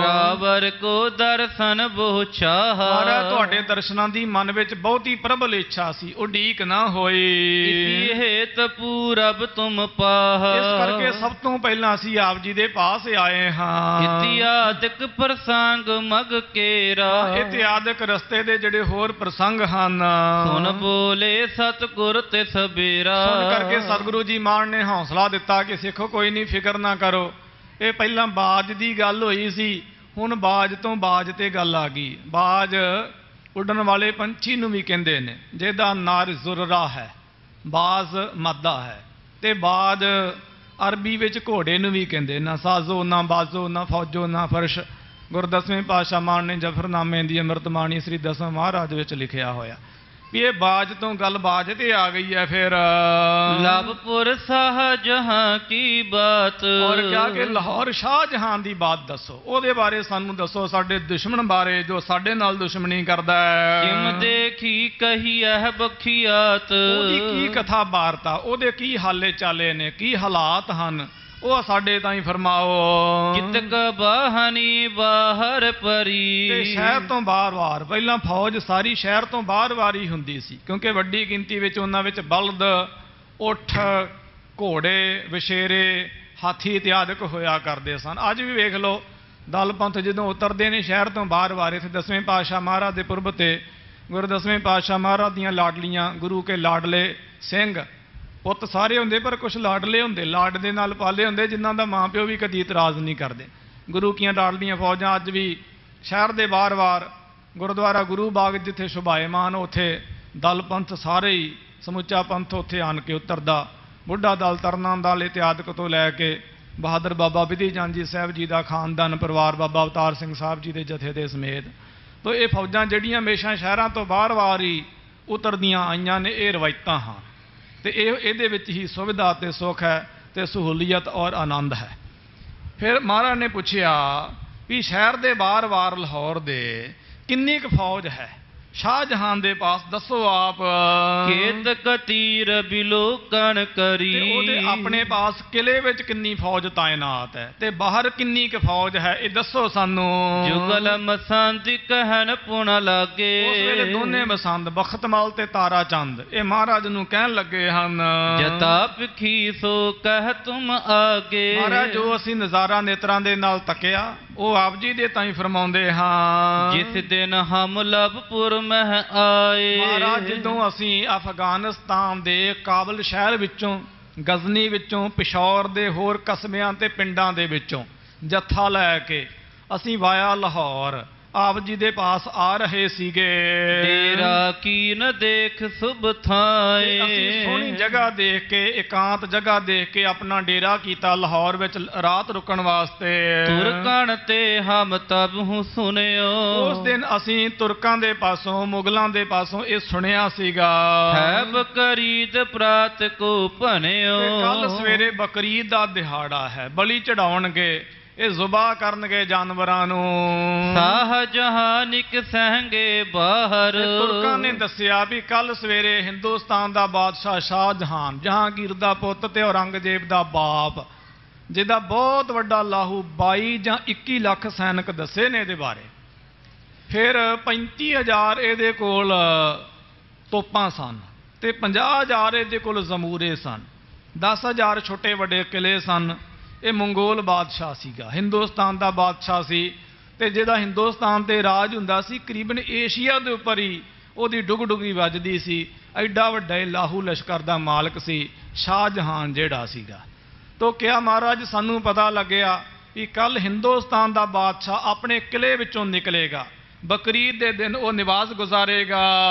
ਰਾਵਰ ਕੋ ਦਰਸ਼ਨ ਬਹੁ ਚਾਹ। ਮਹਾਰਾਜ ਤੁਹਾਡੇ ਦਰਸ਼ਨਾਂ ਦੀ ਮਨ ਵਿੱਚ ਬਹੁਤੀ ਪ੍ਰਬਲ ਇੱਛਾ ਸੀ, ਉਡੀਕ ਨਾ ਹੋਈ। ਇਸੀ ਹੇਤ ਪੂਰਬ ਤੁਮ ਪਾਹ। ਇਸ ਕਰਕੇ ਸਭ ਤੋਂ ਪਹਿਲਾਂ ਅਸੀਂ ਆਪ ਜੀ ਦੇ ਪਾਸ ਆਏ ਹਾਂ। ਇਤਿਆਦਿਕ ਪ੍ਰਸੰਗ ਮਗ ਕੇਰਾ। ਇਤਿਆਦਿਕ ਰਸਤੇ ਦੇ ਜਿਹੜੇ ਹੋਰ ਪ੍ਰਸੰਗ ਹਨ ਸੁਣ ਬੋਲੇ ਸਤਿਗੁਰ ਤੇ ਸਬੇਰਾ। ਸੁਣ ਕਰਕੇ ਸਤਿਗੁਰੂ ਜੀ ਮਾਨ ਨੇ ਹੌਸਲਾ ਦਿੱਤਾ ਕਿ ਸਿੱਖੋ ਕੋਈ ਨਹੀਂ, ਫਿਕਰ ਨਾ ਕਰੋ। ਇਹ ਪਹਿਲਾਂ ਬਾਜ ਦੀ ਗੱਲ ਹੋਈ ਸੀ, ਹੁਣ ਬਾਜ ਤੋਂ ਬਾਜ ਤੇ ਗੱਲ ਆ ਗਈ। ਬਾਜ ਉੱਡਣ ਵਾਲੇ ਪੰਛੀ ਨੂੰ ਵੀ ਕਹਿੰਦੇ ਨੇ, ਜਿਹਦਾ ਨਾਰ ਜ਼ੁਰਰਾ ਹੈ, ਬਾਜ਼ ਮਾਦਾ ਹੈ। ਤੇ ਬਾਜ ਅਰਬੀ ਵਿੱਚ ਘੋੜੇ ਨੂੰ ਵੀ ਕਹਿੰਦੇ, ਨਾ ਸਾਜ਼ੋ ਨਾ ਬਾਜ਼ੋ ਨਾ ਫੌਜੋ ਨਾ ਫਰਸ਼। ਗੁਰੂ ਦਸਵੇਂ ਪਾਤਸ਼ਾਹ ਮਾਨ ਨੇ ਜਫਰਨਾਮੇ ਦੀ ਅੰਮ੍ਰਿਤਬਾਣੀ ਸ੍ਰੀ ਦਸਮ ਮਹਾਰਾਜ ਵਿੱਚ ਲਿਖਿਆ ਹੋਇਆ ਵੀ ਇਹ ਬਾਜ ਤੋਂ ਗੱਲ ਬਾਜ ਤੇ ਆ ਗਈ ਹੈ। ਫਿਰ ਲਵਪੁਰ ਸ਼ਾਹਜਹਾਂ ਕੀ ਬਾਤ। ਔਰ ਕਿਹਾ ਕਿ ਲਾਹੌਰ ਸ਼ਾਹਜਹਾਂ ਦੀ ਬਾਤ ਦੱਸੋ, ਉਹਦੇ ਬਾਰੇ ਸਾਨੂੰ ਦੱਸੋ, ਸਾਡੇ ਦੁਸ਼ਮਣ ਬਾਰੇ ਜੋ ਸਾਡੇ ਨਾਲ ਦੁਸ਼ਮਣੀ ਕਰਦਾ ਹੈ। ਕਿਮ ਦੇਖੀ ਕਹੀਐ ਬਖੀਆਤ। ਉਹਦੀ ਕੀ ਕਥਾ ਵਾਰਤਾ, ਉਹਦੇ ਕੀ ਹਾਲੇ ਚਾਲੇ ਨੇ, ਕੀ ਹਾਲਾਤ ਹਨ, ਉਹ ਸਾਡੇ ਤਾਈਂ ਫਰਮਾਓ। ਕਿਤਕ ਬਾਹਨੀ ਬਾਹਰ ਪਰੀ। ਤੇ ਸ਼ਹਿਰ ਤੋਂ ਬਾਰ-ਬਾਰ, ਪਹਿਲਾਂ ਫੌਜ ਸਾਰੀ ਸ਼ਹਿਰ ਤੋਂ ਬਾਰ-ਬਾਰ ਹੀ ਹੁੰਦੀ ਸੀ ਕਿਉਂਕਿ ਵੱਡੀ ਗਿਣਤੀ ਵਿੱਚ ਉਹਨਾਂ ਵਿੱਚ ਬਲਦ, ਊਠ, ਘੋੜੇ, ਵਿਸ਼ੇਰੇ, ਹਾਥੀ ਇਤਿਆਦਿਕ ਹੋਇਆ ਕਰਦੇ ਸਨ। ਅੱਜ ਵੀ ਵੇਖ ਲਓ ਦਲ ਪੰਥ ਜਦੋਂ ਉਤਰਦੇ ਨੇ ਸ਼ਹਿਰ ਤੋਂ ਬਾਰ-ਬਾਰ, ਇੱਥੇ ਦਸਵੇਂ ਪਾਤਸ਼ਾਹ ਮਹਾਰਾਜ ਦੇ ਪੁਰਬ ਤੇ ਗੁਰੂ ਦਸਵੇਂ ਪਾਤਸ਼ਾਹ ਮਹਾਰਾਜ ਦੀਆਂ ਲਾਡਲੀਆਂ, ਗੁਰੂ ਕੇ ਲਾਡਲੇ ਸਿੰਘ ਪੁੱਤ ਸਾਰੇ ਹੁੰਦੇ ਪਰ ਕੁਛ ਲਾਡਲੇ ਹੁੰਦੇ, ਲਾਡ ਦੇ ਨਾਲ ਪਾਲੇ ਹੁੰਦੇ ਜਿਨ੍ਹਾਂ ਦਾ ਮਾਂ ਪਿਓ ਵੀ ਕਦੀ ਇਤਰਾਜ਼ ਨਹੀਂ ਕਰਦੇ। ਗੁਰੂ ਕੀਆਂ ਲਾਡਲੀਆਂ ਫੌਜਾਂ ਅੱਜ ਵੀ ਸ਼ਹਿਰ ਦੇ ਬਾਰ-ਬਾਰ ਗੁਰਦੁਆਰਾ ਗੁਰੂ ਬਾਗ ਜਿੱਥੇ ਸ਼ੁਭਾਏਮਾਨ, ਉੱਥੇ ਦਲ ਪੰਥ ਸਾਰੇ ਹੀ ਸਮੁੱਚਾ ਪੰਥ ਉੱਥੇ ਆਣ ਕੇ ਉਤਰਦਾ। ਬੁੱਢਾ ਦਲ, ਤਰਨਾ ਦਲ ਇਤਿਆਦਿਕ ਤੋਂ ਲੈ ਕੇ ਬਹਾਦਰ ਬਾਬਾ ਵਿਧੀ ਚੰਦ ਜੀ ਸਾਹਿਬ ਜੀ ਦਾ ਖਾਨਦਾਨ ਪਰਿਵਾਰ, ਬਾਬਾ ਅਵਤਾਰ ਸਿੰਘ ਸਾਹਿਬ ਜੀ ਦੇ ਜਥੇ ਦੇ ਸਮੇਤ। ਤੋ ਇਹ ਫੌਜਾਂ ਜਿਹੜੀਆਂ ਹਮੇਸ਼ਾ ਸ਼ਹਿਰਾਂ ਤੋਂ ਬਾਰ-ਬਾਰ ਹੀ ਉਤਰਦੀਆਂ ਆਈਆਂ ਨੇ, ਇਹ ਰਵਾਇਤਾਂ ਹਨ ਤੇ ਇਹਦੇ ਵਿੱਚ ਹੀ ਸੁਵਿਧਾ ਤੇ ਸੁੱਖ ਹੈ ਤੇ ਸਹੂਲੀਅਤ ਔਰ ਆਨੰਦ ਹੈ। ਫਿਰ ਮਹਾਰਾਜ ਨੇ ਪੁੱਛਿਆ ਵੀ ਸ਼ਹਿਰ ਦੇ ਬਾਰ-ਬਾਰ ਲਾਹੌਰ ਦੇ ਕਿੰਨੀ ਕੁ ਫੌਜ ਹੈ ਸ਼ਾਹਜਹਾਂ ਦੇ ਪਾਸ, ਦੱਸੋ ਆਪ। ਕੇਤਕ ਤੀਰ ਬਿਲੋਕਣ ਕਰੀ। ਤੇ ਉਹਦੇ ਆਪਣੇ ਪਾਸ ਕਿਲੇ ਵਿੱਚ ਕਿੰਨੀ ਫੌਜ ਤਾਇਨਾਤ ਹੈ ਤੇ ਬਾਹਰ ਕਿੰਨੀ ਕੁ ਫੌਜ ਹੈ, ਇਹ ਦੱਸੋ ਸਾਨੂੰ। ਜੁਗਲ ਮਸੰਦ ਕਹਿਣ ਪੁਣ ਲਾਗੇ। ਉਸ ਵੇਲੇ ਦੋਨੇ ਮਸੰਦ, ਬਖਤਮਲ ਤੇ ਤਾਰਾ ਚੰਦ, ਇਹ ਮਹਾਰਾਜ ਨੂੰ ਕਹਿਣ ਲੱਗੇ ਹਨ, ਜਤਾ ਭਿਖੀ ਸੋ ਕਹਿ ਤੁਮ ਆਗੇ। ਮਹਾਰਾਜ ਜੋ ਅਸੀਂ ਨਜ਼ਾਰਾ ਨੇਤਰਾਂ ਦੇ ਨਾਲ ਤੱਕਿਆ ਉਹ ਆਪ ਜੀ ਦੇ ਤਾਈਂ ਫਰਮਾਉਂਦੇ ਹਾਂ। ਜਿਸ ਦਿਨ ਹਮ ਲਵਪੁਰ ਮਹਿ ਆਏ। ਮਹਾਰਾਜ ਜਦੋਂ ਅਸੀਂ ਅਫਗਾਨਿਸਤਾਨ ਦੇ ਕਾਬਲ ਸ਼ਹਿਰ ਵਿੱਚੋਂ, ਗਜ਼ਨੀ ਵਿੱਚੋਂ, ਪਿਸ਼ੌਰ ਦੇ ਹੋਰ ਕਸਬਿਆਂ ਤੇ ਪਿੰਡਾਂ ਦੇ ਵਿੱਚੋਂ ਜੱਥਾ ਲੈ ਕੇ ਅਸੀਂ ਵਾਇਆ ਲਾਹੌਰ ਆਪ ਜੀ ਦੇ ਪਾਸ ਆ ਰਹੇ ਸੀਗੇ। ਡੇਰਾ ਕੀਨ ਦੇਖ ਸੁਭ ਥਾਏ, ਅਸੀਂ ਸੋਹਣੀ ਜਗ੍ਹਾ ਦੇਖ ਕੇ, ਇਕਾਂਤ ਜਗ੍ਹਾ ਦੇਖ ਕੇ ਆਪਣਾ ਡੇਰਾ ਕੀਤਾ ਲਾਹੌਰ ਵਿੱਚ ਰਾਤ ਰੁਕਣ ਵਾਸਤੇ। ਤੁਰਕਣ ਤੇ ਹਮ ਤਬ ਹੂੰ ਸੁਨਿਓ, ਉਸ ਦਿਨ ਅਸੀਂ ਤੁਰਕਾਂ ਦੇ ਪਾਸੋਂ, ਮੁਗਲਾਂ ਦੇ ਪਾਸੋਂ ਇਹ ਸੁਣਿਆ ਸੀਗਾ। ਹੈ ਬਕਰੀਦ ਪ੍ਰਾਤ ਕੋ ਭਨਿਓ, ਕੱਲ ਸਵੇਰੇ ਬਕਰੀਦ ਦਾ ਦਿਹਾੜਾ ਹੈ, ਬਲੀ ਚੜਾਉਣਗੇ, ਇਹ ਜ਼ੁਬਾਹ ਕਰਨਗੇ ਜਾਨਵਰਾਂ ਨੂੰ। ਸ਼ਾਹਜਹਾਨਿਕ ਸਹਿੰਗੇ ਬਾਹਰ, ਤੁਰਕਾਂ ਨੇ ਦੱਸਿਆ ਵੀ ਕੱਲ ਸਵੇਰੇ ਹਿੰਦੁਸਤਾਨ ਦਾ ਬਾਦਸ਼ਾਹ ਸ਼ਾਹਜਹਾਨ, ਜਹਾਂਗੀਰ ਦਾ ਪੁੱਤ ਤੇ ਔਰੰਗਜ਼ੇਬ ਦਾ ਬਾਪ, ਜਿਹਦਾ ਬਹੁਤ ਵੱਡਾ ਲਾਹੂ 22 ਜਾਂ 21 ਲੱਖ ਸੈਨਿਕ ਦੱਸੇ ਨੇ ਇਹਦੇ ਬਾਰੇ। ਫਿਰ 35,000 ਇਹਦੇ ਕੋਲ ਤੋਪਾਂ ਸਨ ਤੇ 50,000 ਇਹਦੇ ਕੋਲ ਜ਼ਮੂਰੇ ਸਨ, 10,000 ਛੋਟੇ ਵੱਡੇ ਕਿਲੇ ਸਨ। ਇਹ ਮੰਗੋਲ ਬਾਦਸ਼ਾਹ ਸੀਗਾ, ਹਿੰਦੁਸਤਾਨ ਦਾ ਬਾਦਸ਼ਾਹ ਸੀ ਤੇ ਜਿਹਦਾ ਹਿੰਦੁਸਤਾਨ ਤੇ ਰਾਜ ਹੁੰਦਾ ਸੀ, ਕਰੀਬਨ ਏਸ਼ੀਆ ਦੇ ਉੱਪਰ ਹੀ ਉਹਦੀ ਡੁਗਡੁਗੀ ਵੱਜਦੀ ਸੀ। ਐਡਾ ਵੱਡਾ ਲਾਹੂ ਲਸ਼ਕਰ ਦਾ ਮਾਲਕ ਸੀ ਸ਼ਾਹਜਹਾਨ ਜਿਹੜਾ ਸੀਗਾ। ਤੋ ਕਿਹਾ ਮਹਾਰਾਜ ਸਾਨੂੰ ਪਤਾ ਲੱਗਿਆ ਕਿ ਕੱਲ ਹਿੰਦੁਸਤਾਨ ਦਾ ਬਾਦਸ਼ਾਹ ਆਪਣੇ ਕਿਲੇ ਵਿੱਚੋਂ ਨਿਕਲੇਗਾ, ਬਕਰੀਦ ਦੇ ਦਿਨ ਉਹ ਨਿਵਾਜ਼ ਗੁਜ਼ਾਰੇਗਾ।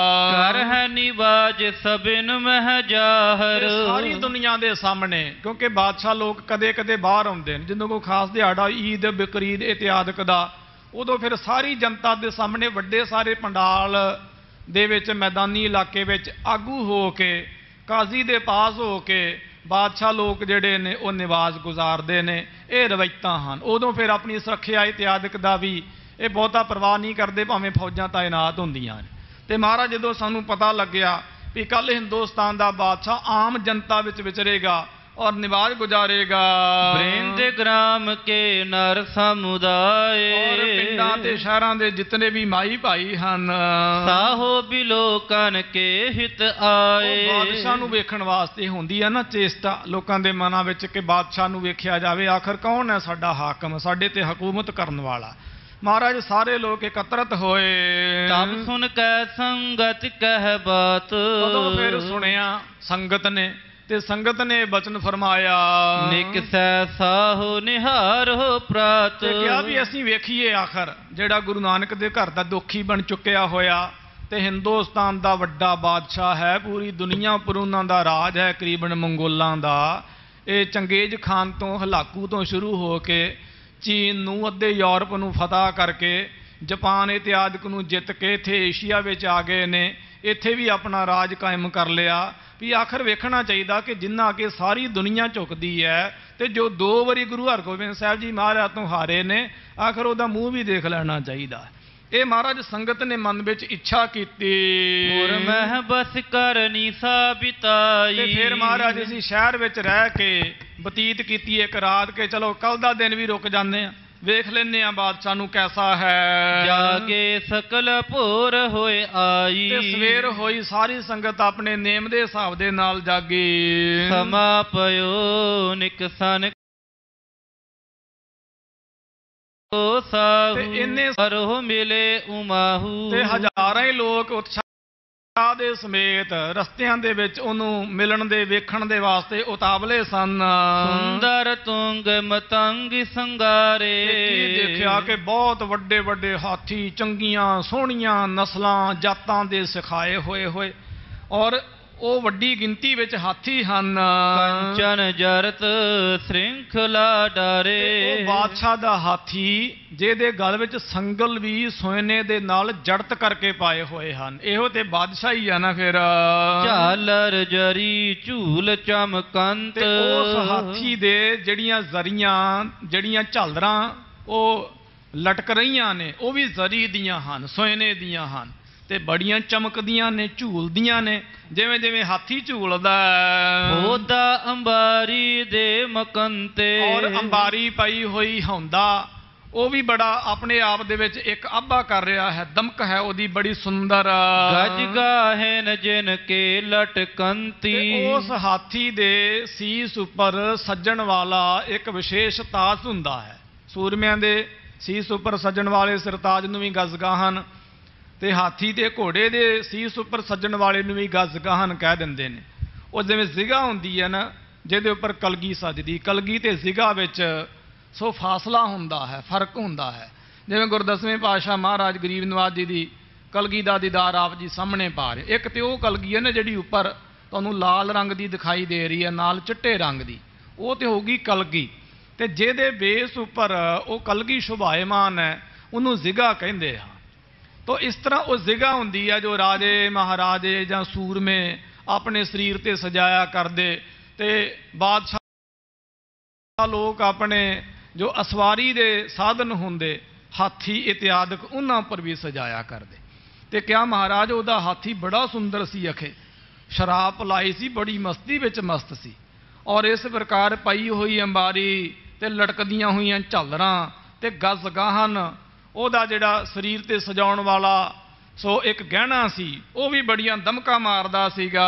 ਕਰ ਹੈ ਨਿਵਾਜ ਸਭਿਨ ਮਹਿ ਜਾਹਰ, ਸਾਰੀ ਦੁਨੀਆ ਦੇ ਸਾਹਮਣੇ, ਕਿਉਂਕਿ ਬਾਦਸ਼ਾਹ ਲੋਕ ਕਦੇ ਕਦੇ ਬਾਹਰ ਆਉਂਦੇ ਨੇ, ਜਦੋਂ ਕੋਈ ਖਾਸ ਦਿਹਾੜਾ ਈਦ ਬਕਰੀਦ ਇਤਿਆਦਿਕ ਦਾ, ਉਦੋਂ ਫਿਰ ਸਾਰੀ ਜਨਤਾ ਦੇ ਸਾਹਮਣੇ ਵੱਡੇ ਸਾਰੇ ਪੰਡਾਲ ਦੇ ਵਿੱਚ, ਮੈਦਾਨੀ ਇਲਾਕੇ ਵਿੱਚ ਆਗੂ ਹੋ ਕੇ, ਕਾਜ਼ੀ ਦੇ ਪਾਸ ਹੋ ਕੇ ਬਾਦਸ਼ਾਹ ਲੋਕ ਜਿਹੜੇ ਨੇ ਉਹ ਨਿਵਾਜ਼ ਗੁਜ਼ਾਰਦੇ ਨੇ। ਇਹ ਰਵਾਇਤਾਂ ਹਨ। ਉਦੋਂ ਫਿਰ ਆਪਣੀ ਸੁਰੱਖਿਆ ਇਤਿਆਦਿਕ ਦਾ ਵੀ ਇਹ ਬਹੁਤਾ ਪਰਵਾਹ ਨਹੀਂ ਕਰਦੇ, ਭਾਵੇਂ ਫੌਜਾਂ ਤਾਇਨਾਤ ਹੁੰਦੀਆਂ ਨੇ। ਤੇ ਮਹਾਰਾਜ ਜਦੋਂ ਸਾਨੂੰ ਪਤਾ ਲੱਗਿਆ ਵੀ ਕੱਲ ਹਿੰਦੁਸਤਾਨ ਦਾ ਬਾਦਸ਼ਾਹ ਆਮ ਜਨਤਾ ਵਿੱਚ ਵਿਚਰੇਗਾ ਔਰ ਨਿਵਾਜ਼ ਗੁਜ਼ਾਰੇਗਾ, ਬ੍ਰਿੰਦ ਗ੍ਰਾਮ ਕੇ ਨਰ ਸਮੁਦਾਏ, ਔਰ ਪਿੰਡਾਂ ਤੇ ਸ਼ਹਿਰਾਂ ਦੇ ਜਿਤਨੇ ਵੀ ਮਾਈ ਭਾਈ ਹਨ, ਸਾਹੋ ਬਿਲੋਕਨ ਕੇ ਹਿਤ ਆਏ। ਬਾਦਸ਼ਾਹ ਨੂੰ ਵੇਖਣ ਵਾਸਤੇ ਹੁੰਦੀ ਹੈ ਨਾ ਚੇਸ਼ਟਾ ਲੋਕਾਂ ਦੇ ਮਨਾਂ ਵਿੱਚ ਕਿ ਬਾਦਸ਼ਾਹ ਨੂੰ ਵੇਖਿਆ ਜਾਵੇ, ਆਖਰ ਕੌਣ ਹੈ ਸਾਡਾ ਹਾਕਮ, ਸਾਡੇ ਤੇ ਹਕੂਮਤ ਕਰਨ ਵਾਲਾ। ਮਹਾਰਾਜ ਸਾਰੇ ਲੋਕ ਇਕੱਤਰਤ ਹੋਏ। ਤਬ ਸੁਨ ਕੈ ਸੰਗਤ ਕਹਿ ਬਾਤ, ਉਦੋਂ ਫਿਰ ਸੁਣਿਆ ਸੰਗਤ ਨੇ, ਤੇ ਸੰਗਤ ਨੇ ਬਚਨ ਫਰਮਾਇਆ, ਨਿਕਸੈ ਸਾਹੋ ਨਿਹਾਰੋ ਪ੍ਰਾਤ। ਤੇ ਕਿਹਾ ਵੀ ਅਸੀਂ ਵੇਖੀਏ ਆਖਰ ਜਿਹੜਾ ਗੁਰੂ ਨਾਨਕ ਦੇ ਘਰ ਦਾ ਦੁਖੀ ਬਣ ਚੁੱਕਿਆ ਹੋਇਆ ਤੇ ਹਿੰਦੁਸਤਾਨ ਦਾ ਵੱਡਾ ਬਾਦਸ਼ਾਹ ਹੈ, ਪੂਰੀ ਦੁਨੀਆ ਉੱਪਰ ਉਹਨਾਂ ਦਾ ਰਾਜ ਹੈ, ਕਰੀਬਨ ਮੰਗੋਲਾਂ ਦਾ। ਇਹ ਚੰਗੇਜ਼ ਖਾਨ ਤੋਂ, ਹਲਾਕੂ ਤੋਂ ਸ਼ੁਰੂ ਹੋ ਕੇ ਚੀਨ ਨੂੰ, ਅੱਧੇ ਯੂਰਪ ਨੂੰ ਫਤਹ ਕਰਕੇ, ਜਾਪਾਨ ਇਤਿਆਦਿਕ ਨੂੰ ਜਿੱਤ ਕੇ ਇੱਥੇ ਏਸ਼ੀਆ ਵਿੱਚ ਆ ਗਏ ਨੇ, ਇੱਥੇ ਵੀ ਆਪਣਾ ਰਾਜ ਕਾਇਮ ਕਰ ਲਿਆ। ਵੀ ਆਖਰ ਵੇਖਣਾ ਚਾਹੀਦਾ ਕਿ ਜਿੰਨਾ ਕਿ ਸਾਰੀ ਦੁਨੀਆ ਝੁਕਦੀ ਹੈ ਤੇ ਜੋ 2 ਵਾਰੀ ਗੁਰੂ ਹਰਗੋਬਿੰਦ ਸਾਹਿਬ ਜੀ ਮਹਾਰਾਜ ਤੋਂ ਹਾਰੇ ਨੇ, ਆਖਰ ਉਹਦਾ ਮੂੰਹ ਵੀ ਦੇਖ ਲੈਣਾ ਚਾਹੀਦਾ। ਇਹ ਮਹਾਰਾਜ ਸੰਗਤ ਨੇ ਮਨ ਵਿੱਚ ਇੱਛਾ ਕੀਤੀ, ਔਰ ਮਹਿ ਬਸ ਕਰਨੀ ਸਾਬਿਤਾਈ। ਤੇ ਫਿਰ ਮਹਾਰਾਜ ਅਸੀਂ ਸ਼ਹਿਰ ਵਿੱਚ ਰਹਿ ਕੇ ਬਤੀਤ ਕੀਤੀ ਇੱਕ ਰਾਤ ਕਿ ਚਲੋ ਕੱਲ ਦਾ ਦਿਨ ਵੀ ਰੁਕ ਜਾਂਦੇ ਆ, ਵੇਖ ਲੈਨੇ ਆ ਬਾਦਸ਼ਾਹ ਨੂੰ ਕੈਸਾ ਹੈ। ਜਾਗੇ ਸਕਲ ਭੋਰ ਹੋਏ ਆਈ, ਤੇ ਸਵੇਰ ਹੋਈ, ਸਾਰੀ ਸੰਗਤ ਆਪਣੇ ਨੇਮ ਦੇ ਹਿਸਾਬ ਦੇ ਨਾਲ ਜਾਗੀ। ਸਮਾ ਪਇਓ ਨਿਕਸਨ ਕੋ ਸਾਹੂ, ਤੇ ਇੰਨੇ ਹਰੋ ਮਿਲੇ ਉਮਾਹੂ। ਤੇ ਹਜ਼ਾਰਾਂ ਹੀ ਲੋਕ ਉਤਸ਼ਾਹ ਦੇ ਸਮੇਤ ਰਸਤਿਆਂ ਦੇ ਵਿੱਚ ਉਹਨੂੰ ਮਿਲਣ ਦੇ, ਵੇਖਣ ਦੇ ਵਾਸਤੇ ਉਤਾਵਲੇ ਸਨ। ਸੁੰਦਰ ਤੁੰਗ ਮਤੰਗ ਸੰਗਾਰੇ, ਦੇਖਿਆ ਕਿ ਬਹੁਤ ਵੱਡੇ ਵੱਡੇ ਹਾਥੀ, ਚੰਗੀਆਂ ਸੋਹਣੀਆਂ ਨਸਲਾਂ ਜਾਤਾਂ ਦੇ ਸਿਖਾਏ ਹੋਏ ਔਰ ਉਹ ਵੱਡੀ ਗਿਣਤੀ ਵਿੱਚ ਹਾਥੀ ਹਨ। ਕੰਚਨ ਜਰਤ ਸ਼੍ਰਿੰਖਲਾ ਡਾਰੇ, ਉਹ ਬਾਦਸ਼ਾਹ ਦਾ ਹਾਥੀ ਜਿਹਦੇ ਗਲ ਵਿੱਚ ਸੰਗਲ ਵੀ ਸੋਨੇ ਦੇ ਨਾਲ ਜੜਤ ਕਰਕੇ ਪਾਏ ਹੋਏ ਹਨ। ਇਹੋ ਤੇ ਬਾਦਸ਼ਾਹ ਹੀ ਆ ਨਾ ਫਿਰ। ਝਾਲਰ ਜਰੀ ਝੂਲ ਚਮਕੰਤ, ਤੇ ਉਸ ਹਾਥੀ ਦੇ ਜਿਹੜੀਆਂ ਜ਼ਰੀਆਂ, ਜਿਹੜੀਆਂ ਝਾਲਰਾਂ ਉਹ ਲਟਕ ਰਹੀਆਂ ਨੇ, ਉਹ ਵੀ ਜ਼ਰੀ ਦੀਆਂ ਹਨ, ਸੋਨੇ ਦੀਆਂ ਹਨ ਤੇ ਬੜੀਆਂ ਚਮਕਦੀਆਂ ਨੇ, ਝੂਲਦੀਆਂ ਨੇ, ਜਿਵੇਂ ਜਿਵੇਂ ਹਾਥੀ ਝੂਲਦਾ। ਉਹਦਾ ਅੰਬਾਰੀ ਦੇ ਮਕੰਤੇ, ਔਰ ਅੰਬਾਰੀ ਪਾਈ ਹੋਈ ਹੁੰਦਾ, ਉਹ ਵੀ ਬੜਾ ਆਪਣੇ ਆਪ ਦੇ ਵਿੱਚ ਇੱਕ ਆਭਾ ਕਰ ਰਿਹਾ ਹੈ, ਦਮਕ ਹੈ ਉਹਦੀ ਬੜੀ ਸੁੰਦਰ। ਗਜ ਗਾਹਨ ਜਿਨ ਕੇ ਲਟਕੰਤੀ, ਉਸ ਹਾਥੀ ਦੇ ਸੀਸ ਉੱਪਰ ਸੱਜਣ ਵਾਲਾ ਇੱਕ ਵਿਸ਼ੇਸ਼ ਤਾਜ ਹੁੰਦਾ ਹੈ। ਸੂਰਮਿਆਂ ਦੇ ਸੀਸ ਉੱਪਰ ਸੱਜਣ ਵਾਲੇ ਸਿਰਤਾਜ ਨੂੰ ਵੀ ਗਜ਼ਗਾਹਨ, ਤੇ ਹਾਥੀ ਤੇ ਘੋੜੇ ਦੇ ਸੀਸ ਉੱਪਰ ਸੱਜਣ ਵਾਲੇ ਨੂੰ ਵੀ ਗਜ਼ਗਾਹਨ ਕਹਿ ਦਿੰਦੇ ਨੇ। ਉਹ ਜਿਵੇਂ ਜ਼ਿਗਾ ਹੁੰਦੀ ਹੈ ਨਾ, ਜਿਹਦੇ ਉੱਪਰ ਕਲਗੀ ਸੱਜਦੀ, ਕਲਗੀ ਤੇ ਜ਼ਿਗਾ ਵਿੱਚ ਸੋ ਫਾਸਲਾ ਹੁੰਦਾ ਹੈ, ਫਰਕ ਹੁੰਦਾ ਹੈ। जिवें गुरु 10वें पातशाह महाराज गरीब नवाज जी की कलगी का दीदार आप जी सामने पा रहे। एक तो वह कलगी है ना जी उपर तुहानूं लाल रंग की दिखाई दे रही है, नाल चिट्टे रंग की, वो तो होगी कलगी। तो जिहदे बेस उपर वो कलगी शोभायमान है उन्होंने जिगा कहते हैं। तो इस तरह वो जिगा होंदी है जो राजे महाराजे जां सूरमे अपने शरीर ते सजाया करदे, ते बादशाह लोग अपने जो असवारी दे साधन होंदे हाथी इत्यादक उन्हां पर भी सजाया करदे। ते क्या महाराज उहदा हाथी बड़ा सुंदर सी, अखे शराब पलाई सी, बड़ी मस्ती विच मस्त सी, और इस प्रकार पई हुई अंबारी ते लटकदियां हुई झालरां ते गज गाहन ओहदा जिहड़ा शरीर ते सजाउण वाला सो एक गहना सी, वो भी बड़ियां दमका मारदा सीगा।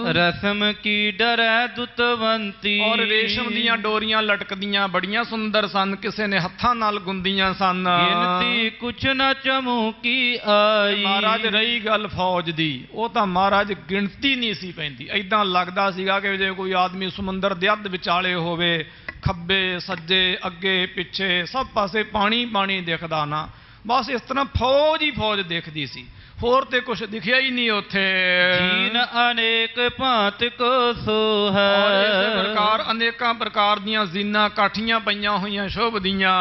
रस्म की डरै दुतवंती, और रेशम दियां डोरियां लटकदियां बड़ियां सुंदर सन, किसे ने हत्थां नाल गुंदियां सन। गिनती कुछ न चमूकी आई। महाराज रही गल फौज दी, वो तो महाराज गिनती नहीं सी पैंदी, ऐदां लगदा सीगा कि जे कोई आदमी समुंदर दे अध विचाले होवे, खब्बे सज्जे अगे पिछे सब पासे पानी पानी दिखदा ना, बस इस तरह फौज ही फौज दिखती सी, होर ते कुछ दिखिया ही नहीं उत्थे। जीन अनेक भांत को सो है, इस प्रकार अनेकां प्रकार दियां जीना काठियां पईयां होईयां शोभदियां।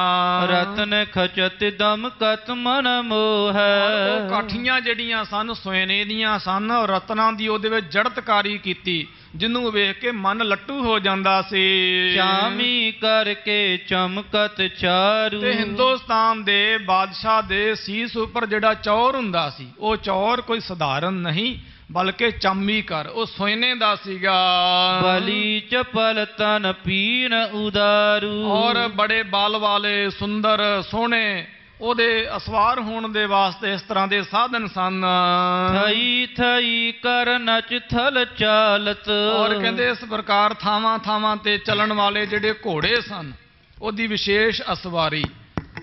रतन खचत दमकत मन मोह है, काठियां जड़ियां सन सोने दियां सन, और रत्नां दी ओहदे विच जड़तकारी कीती जिन्हों वेख के मन लट्टू हो जाता सी। चामी करके चमकत चारू, ते हिंदुस्तान दे बादशाह दे सीस उपर जिहड़ा चौर हुंदा सी, वो चौर कोई सधारण नहीं बल्कि चामी कर वो सोने दा सीगा। बली चपल तन पीन उदारू, और बड़े बाल वाले सुंदर सोहने ओदे असवार होने दे वास्ते इस तरह के साधन सन। थई थई कर नच थल चालत, और कहते इस प्रकार थावां थावां ते चलन वाले जिहड़े घोड़े सन ओदी विशेष असवारी।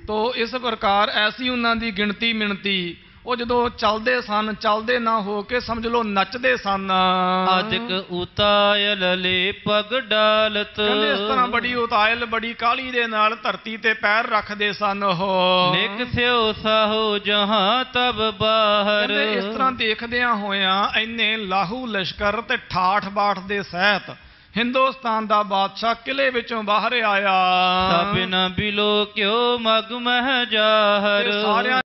तो इस प्रकार ऐसी उन्हां दी गिणती मिणती, वो जो चलते सन चलते ना हो के समझ लो नचते सन। अधिक उतायल ले पग डालत, इस तरह बड़ी उतायल बड़ी काली दे नाल धरती ते पैर रखते सन। हो निक स्यो साहो जहां तब बाहर, इस तरह देखदियां होया इन्ने लाहू लश्कर ते ठाठ बाट दे सहित हिंदुस्तान दा बादशाह किले विचों बाहर आया। तपिन बिलो क्यों मग मह जाहर, सारियां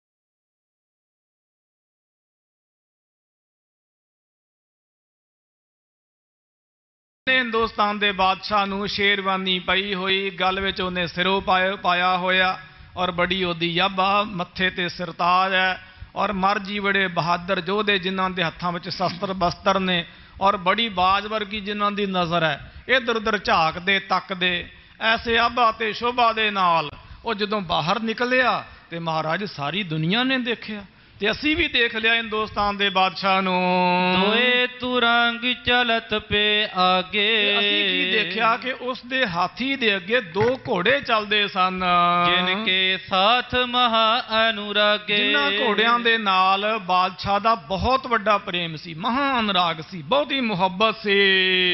हिंदुस्तान के बादशाह नूं शेरवानी पई हुई, गल विच उन्हें सिरों पाया होया, और बड़ी ओदी याबा मत्थे ते सिरताज है, और मरजी बड़े बहादुर जोधे जिन्हां दे हत्थां विच शस्त्र बस्तर ने, और बड़ी बाज वर्गी जिन्हां दी नज़र है, इधर उधर झाकदे तकदे ऐसे आबा ते शोभा दे नाल वो जदों बाहर निकलिया ते महाराज सारी दुनिया ने देखिया, ते असी भी देख लिया हिंदुस्तान दे बादशाह नूं। दोए तुरंग चलत पे आगे, असी की देखिया कि उस दे हाथी दे अगे दो घोड़े चलदे सन, जिनके साथ महा अनुरागे, जिन्हां घोड़ियां दे नाल बादशाह दा बहुत वड्डा प्रेम सी, महा अनुराग सी, बहुत ही मुहब्बत सी।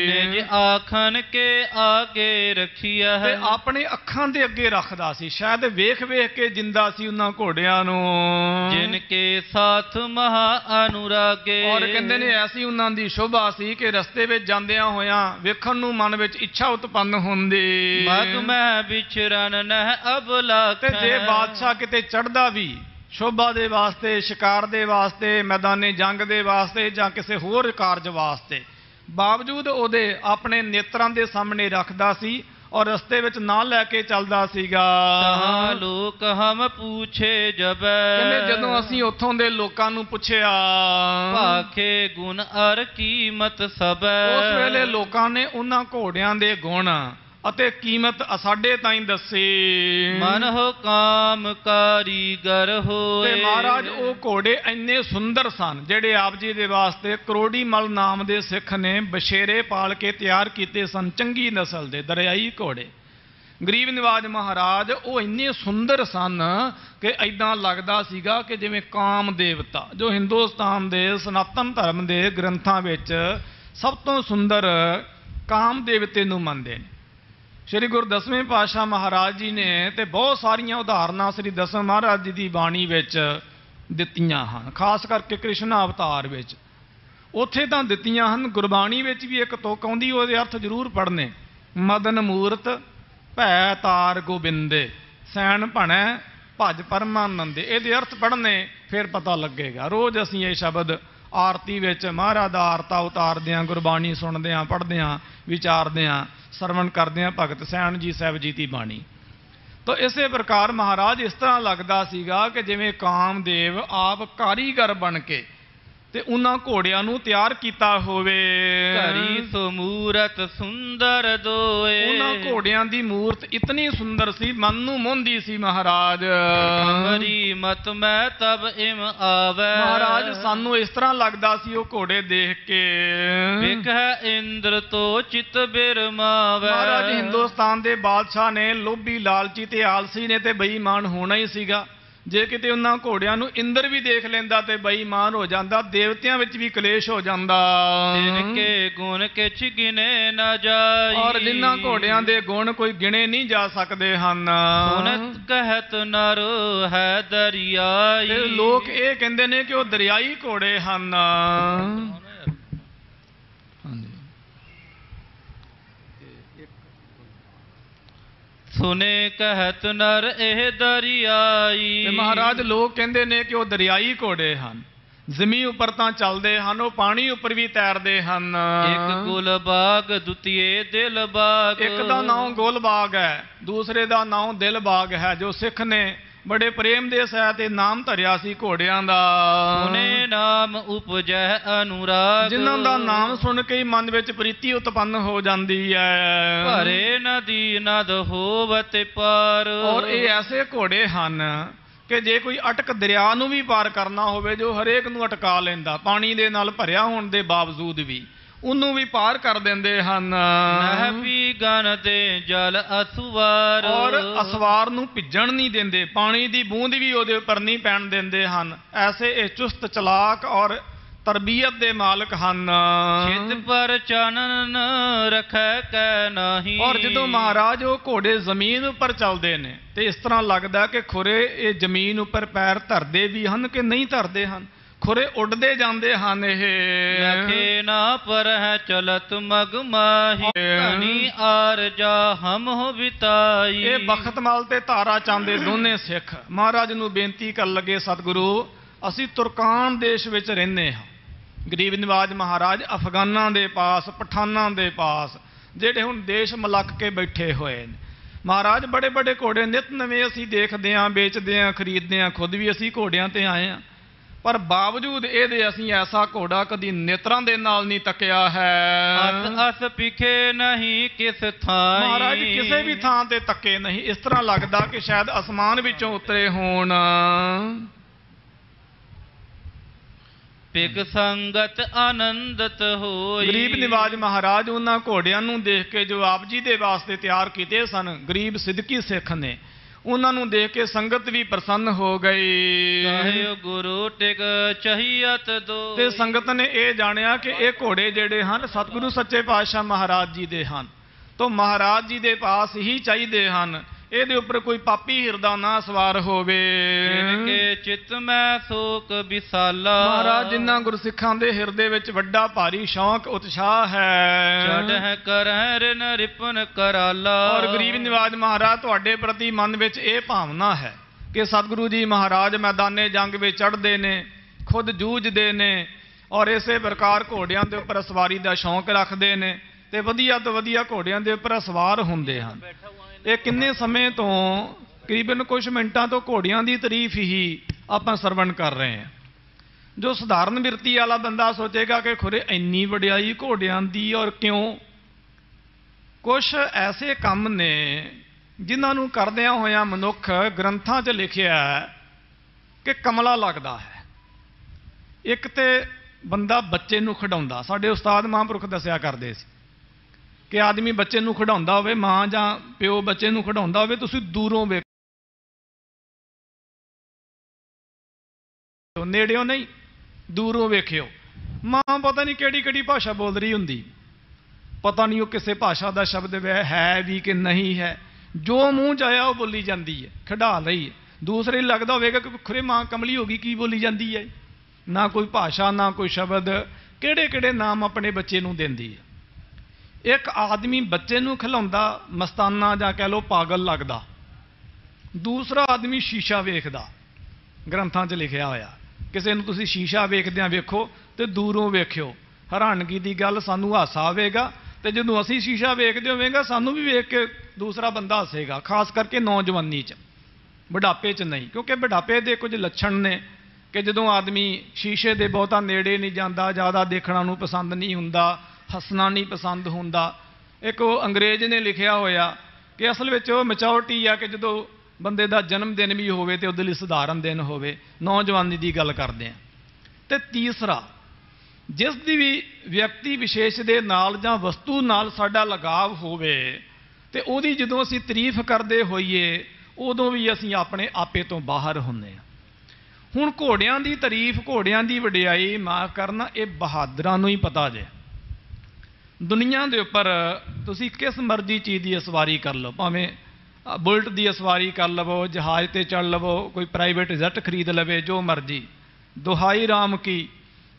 निज आखन के आगे रखिया है, अपने अखां दे अगे रखदा सी, शायद वेख वेख के जिंदा सी उन्हां घोड़ियां नूं। जिनके साथ महा अनुरागे, और कहते ने ऐसी उन्हां दी शोभा सी कि रस्ते विच जांदियां होयां वेखण नूं मन विच इच्छा उत्पन्न हुंदी। मग मैं विचरन नह अबला, ते जे बादशाह किते चढ़दा भी शोभा दे वास्ते, शिकार दे वास्ते, मैदाने जंग दे वास्ते जां किसे होर कारज वास्ते, बावजूद ओदे अपने नेत्रां दे सामने रखदा सी और रस्ते विच ना लैके चलदा सीगा। लोक हम पूछे जब, कहंदे जदों असीं उत्थों दे लोकां नूं पुछिया भाखे गुण अर कीमत सब, उस वेले लोकां ने उन्हां घोड़ियां दे गुण अते कीमत साडे ताईं दसी। मन हो काम कारीगर होए, ते महाराज वो घोड़े इन्ने सुंदर सन जेड़े आप जी दे वास्ते करोड़ी मल नाम दे सिख ने बशेरे पाल के तैयार कीते सन, चंगी नस्ल दे दरियाई घोड़े। गरीब नवाज महाराज वो इन्ने सुंदर सन कि ऐदां लगदा सीगा कि जिवें काम देवता जो हिंदुस्तान दे सनातन धर्म दे ग्रंथां विच सब तो सुंदर काम देवते नूं मनदे ने। श्री गुरु दसवें पातशाह महाराज जी ने तो बहुत सारिया उदाहरण श्री दसवें महाराज जी की बाणी विच दित्तियां हैं, खास करके कृष्ण अवतार विच उत्थे तां दित्तियां हन। गुरबाणी विच भी एक तुक आउंदी, उहदे अर्थ जरूर पढ़ने। मदन मूरत भै तार गोबिंदे, सैन भणै भज परमानंदे। इहदे अर्थ पढ़ने फिर पता लगेगा। रोज़ असीं ये शब्द आरती विच महाराज दा आरता उतारदे आं, गुरबाणी सुणदे आं, पढ़दे आं, विचारदे आं, सरवण करदे आं भगत सैन जी साहब जी दी बाणी। तो इसे प्रकार महाराज इस तरह लगता सीगा कि जिवें कामदेव आप कारीगर बन के ते उन्हां घोड़ियां नूं तैयार कीता होवे। घरी सो मूरत सुंदर दोए, उन्हां घोड़ियां दी मूरत इतनी सुंदर सी, मन नूं मोहंदी सी। महाराज हरी मत मैं तब इम आवे, महाराज सानू इस तरह लगता सी वो घोड़े देख के विकह इंद्र तो चित बिरमावे। महाराज हिंदुस्तान दे बादशाह ने लोभी लालची ते आलसी ने ते बेईमान होना ही सीगा। जे किते उन्हां घोड़ियां नूं इंद्र भी देख लैंदा ते बेईमान हो जांदा, देवतियां विच भी कलेश हो जांदा। तिनके गुण किछ गिने न जाई, और जिन्हां घोड़ियां दे गुण कोई गिने नहीं जा सकदे हन। सुनत कहत नर है दरियाई, ते लोक ये कहंदे ने कि वो दरियाई घोड़े हन। सुने कहत नर एह दरियाई। महाराज लोग कहते हैं कि वो दरियाई घोड़े हैं, जमीन उपर तां चलदे हन, वो पानी उपर भी तैरदे हन। एक गुलबाग दुतिए दिलबाग, एक दा नाम गोलबाग है, दूसरे दा नाम दिलबाग है। जो सिख ने बड़े प्रेम दे सहित नाम धरिया सी घोड़ियां दा। सुने नाम उपजै अनुराग, जिन्हां दा नाम सुन के ही मन विच प्रीति उत्पन्न हो जाती है। भरे नदी नद होवत पार, और ये ऐसे घोड़े हन कि जे कोई अटक दरिया नूं भी पार करना होवे, जो हरेक नूं अटका लैंदा, पानी दे नाल भरिया होण दे बावजूद भी उन्नू भी पार कर देंदे हन। नह पी गन दे जल असवार, और असवार नूं भिजण नहीं देंदे, पानी दी बूंद भी उहदे उपर नहीं पैण देंदे हन। ऐसे ये चुस्त चलाक और तरबियत दे मालक हन। चित पर चानन रखै कै नाही, और जदों महाराज वो घोड़े जमीन उपर चलते हैं तो इस तरह लगता कि खुरे ये जमीन उपर पैर धरते भी हन कि नहीं धरते हन, खुरे उड़ते जाते हैं। लखे ना पर है चलत मग माही, धनी आर जा हम हो बिताई। ये बखतमाल ते तारा चांदे दोने सिख महाराज नूं बेनती कर लगे, सतगुरु असी तुर्कान देश विच रहिंदे हां, गरीब निवाज महाराज अफगानां दे पास, पठानां दे पास, जेड़े हुण देश मलक के बैठे होए ने। महाराज बड़े बड़े घोड़े नित नवें असी देखदे हां, बेचदे हां, खरीददे हां, खुद भी असी घोड़ियां ते आए हां, पर बावजूद ਇਹਦੇ ਅਸੀਂ ऐसा घोड़ा कदी नेत्रां दे नाल नहीं तकिया है। अस अस पिखे नहीं किस थाई, महाराज किसी भी थां ते तके नहीं। इस तरह लगता कि शायद आसमान विचों उतरे होण। पिक संगत आनंदत होई। गरीब निवाज महाराज उन्हां घोड़ियां नूं देख के जो आप जी दे वास्ते तैयार कीते सन, गरीब सिद्दकी सिख ने, उन्होंने देख के संगत भी प्रसन्न हो गई। गुरु टिक चाहियत दो, ते संगत ने यह जानिया कि ये घोड़े जेड़े हैं सतगुरु सच्चे पातशाह महाराज जी दे हैं, तो महाराज जी दे पास ही चाहिए हैं। ਇਹਦੇ ਉੱਪਰ ਕੋਈ ਪਾਪੀ ਹਿਰਦਾ ਨਾ ਸਵਾਰ ਹੋਵੇ। ਜਿਨਕੇ ਚਿੱਤ ਮੈਂ ਸੋਕ ਵਿਸਾਲਾ, ਮਹਾਰਾਜ ਜਿਨ੍ਹਾਂ ਗੁਰਸਿੱਖਾਂ ਦੇ ਹਿਰਦੇ ਵਿੱਚ ਵੱਡਾ ਭਾਰੀ ਸ਼ੌਕ ਉਤਸ਼ਾਹ ਹੈ। ਚੜ੍ਹ ਕਰਹਿ ਰਿਨ ਰਿਪਨ ਕਰਾਲਾ। ਔਰ ਗਰੀਬ ਨਿਵਾਜ ਮਹਾਰਾਜ ਤੁਹਾਡੇ ਪ੍ਰਤੀ ਮਨ ਵਿੱਚ ਇਹ ਭਾਵਨਾ ਹੈ ਕਿ ਸਤਿਗੁਰੂ ਜੀ ਮਹਾਰਾਜ ਮੈਦਾਨੇ ਜੰਗ ਵਿੱਚ ਚੜ੍ਹਦੇ ਨੇ, ਖੁਦ ਜੂਝਦੇ ਨੇ, ਔਰ ਇਸੇ ਪ੍ਰਕਾਰ ਘੋੜਿਆਂ ਦੇ ਉੱਪਰ ਸਵਾਰੀ ਦਾ ਸ਼ੌਕ ਰੱਖਦੇ ਨੇ ਤੇ ਵਧੀਆ ਤੋਂ ਵਧੀਆ ਘੋੜਿਆਂ ਦੇ ਉੱਪਰ ਸਵਾਰ ਹੁੰਦੇ ਹਨ। ਇਹ ਕਿੰਨੇ ਸਮੇਂ ਤੋਂ ਕਰੀਬਨ ਕੁਝ ਮਿੰਟਾਂ ਤੋਂ ਘੋੜਿਆਂ ਦੀ ਤਾਰੀਫ ਹੀ ਆਪਾਂ ਸਰਵਣ ਕਰ ਰਹੇ ਹਾਂ। ਜੋ ਸਧਾਰਨ ਬਿਰਤੀ ਵਾਲਾ ਬੰਦਾ ਸੋਚੇਗਾ ਕਿ ਖੁਰੇ ਇੰਨੀ ਵਡਿਆਈ ਘੋੜਿਆਂ ਦੀ ਔਰ ਕਿਉਂ। ਕੁਝ ਐਸੇ ਕੰਮ ਨੇ ਜਿਨ੍ਹਾਂ ਨੂੰ ਕਰਦਿਆਂ ਹੋਇਆਂ ਮਨੁੱਖ ਗ੍ਰੰਥਾਂ 'ਚ ਲਿਖਿਆ ਕਿ ਕਮਲਾ ਲੱਗਦਾ ਹੈ। ਇੱਕ ਤੇ ਬੰਦਾ ਬੱਚੇ ਨੂੰ ਖਿਡਾਉਂਦਾ, ਸਾਡੇ ਉਸਤਾਦ ਮਹਾਂਪੁਰਖ ਦੱਸਿਆ ਕਰਦੇ ਸੀ ਕਿ ਆਦਮੀ ਬੱਚੇ ਨੂੰ ਖਿਡਾਉਂਦਾ ਹੋਵੇ, ਮਾਂ ਜਾਂ ਪਿਓ ਬੱਚੇ ਨੂੰ ਖਿਡਾਉਂਦਾ ਹੋਵੇ, ਤੁਸੀਂ ਦੂਰੋਂ ਵੇਖੋ, ਨੇੜਿਓਂ ਨਹੀਂ, ਦੂਰੋਂ ਵੇਖਿਓ। ਮਾਂ ਪਤਾ ਨਹੀਂ ਕਿਹੜੀ ਕਿਹੜੀ ਭਾਸ਼ਾ ਬੋਲ ਰਹੀ ਹੁੰਦੀ, पता नहीं वो किसी भाषा का शब्द है भी कि नहीं है, जो मूँह च आया वो बोली जाती है, खिडा रही है। दूसरे लगता होगा कि खुरे माँ कमली होगी की बोली जाती है, ना कोई भाषा ना कोई शब्द, किहड़े किहड़े नाम अपने बच्चे नूं देंदी है। एक आदमी बच्चे नूं खिलाउंदा मस्ताना जां कह लो पागल लगदा, दूसरा आदमी शीशा वेखदा। ग्रंथां 'च लिखिया होया किसी नूं तुसीं शीशा वेखदिआं वेखो ते दूरों वेखिओ, हैरानगी की गल सानूं हासा आवेगा, ते जदों असीं शीशा वेखदे होवेगा सानूं भी वेख के दूसरा बंदा हसेगा, खास करके नौजवानी 'च, बुढ़ापे 'च नहीं। क्योंकि बुढ़ापे दे कुछ लक्षण ने कि जदों आदमी शीशे दे बहुता नेड़े नहीं जाता, ज़्यादा देखना नूं पसंद नहीं हुंदा, हसना नहीं पसंद हुंदा। एक अंग्रेज ने लिखिया होया कि असल में मैच्योरिटी आ कि जदों बंदे का जन्मदिन भी होवे ते उहदे लई सधारण दिन होवे, नौजवानी की गल करते हैं। ते तीसरा, जिस दी भी व्यक्ति विशेष दे नाल जां वस्तु नाल साडा लगाव होवे ते उहदी जदों असीं तारीफ करदे होईए उदों भी असीं अपने आपे तो बाहर हुंदे हां। हुण घोड़ियां दी तारीफ, घोड़ियां दी वडियाई माफ़ करना, ये बहादरां नूं ही पता जे। दुनिया दे उपर तुसीं किस मर्जी चीज़ की सवारी कर लो, भावें बुलट की सवारी कर लवो, जहाज़ ते चढ़ लवो, कोई प्राइवेट जट खरीद लवे, जो मर्जी, दुहाई राम की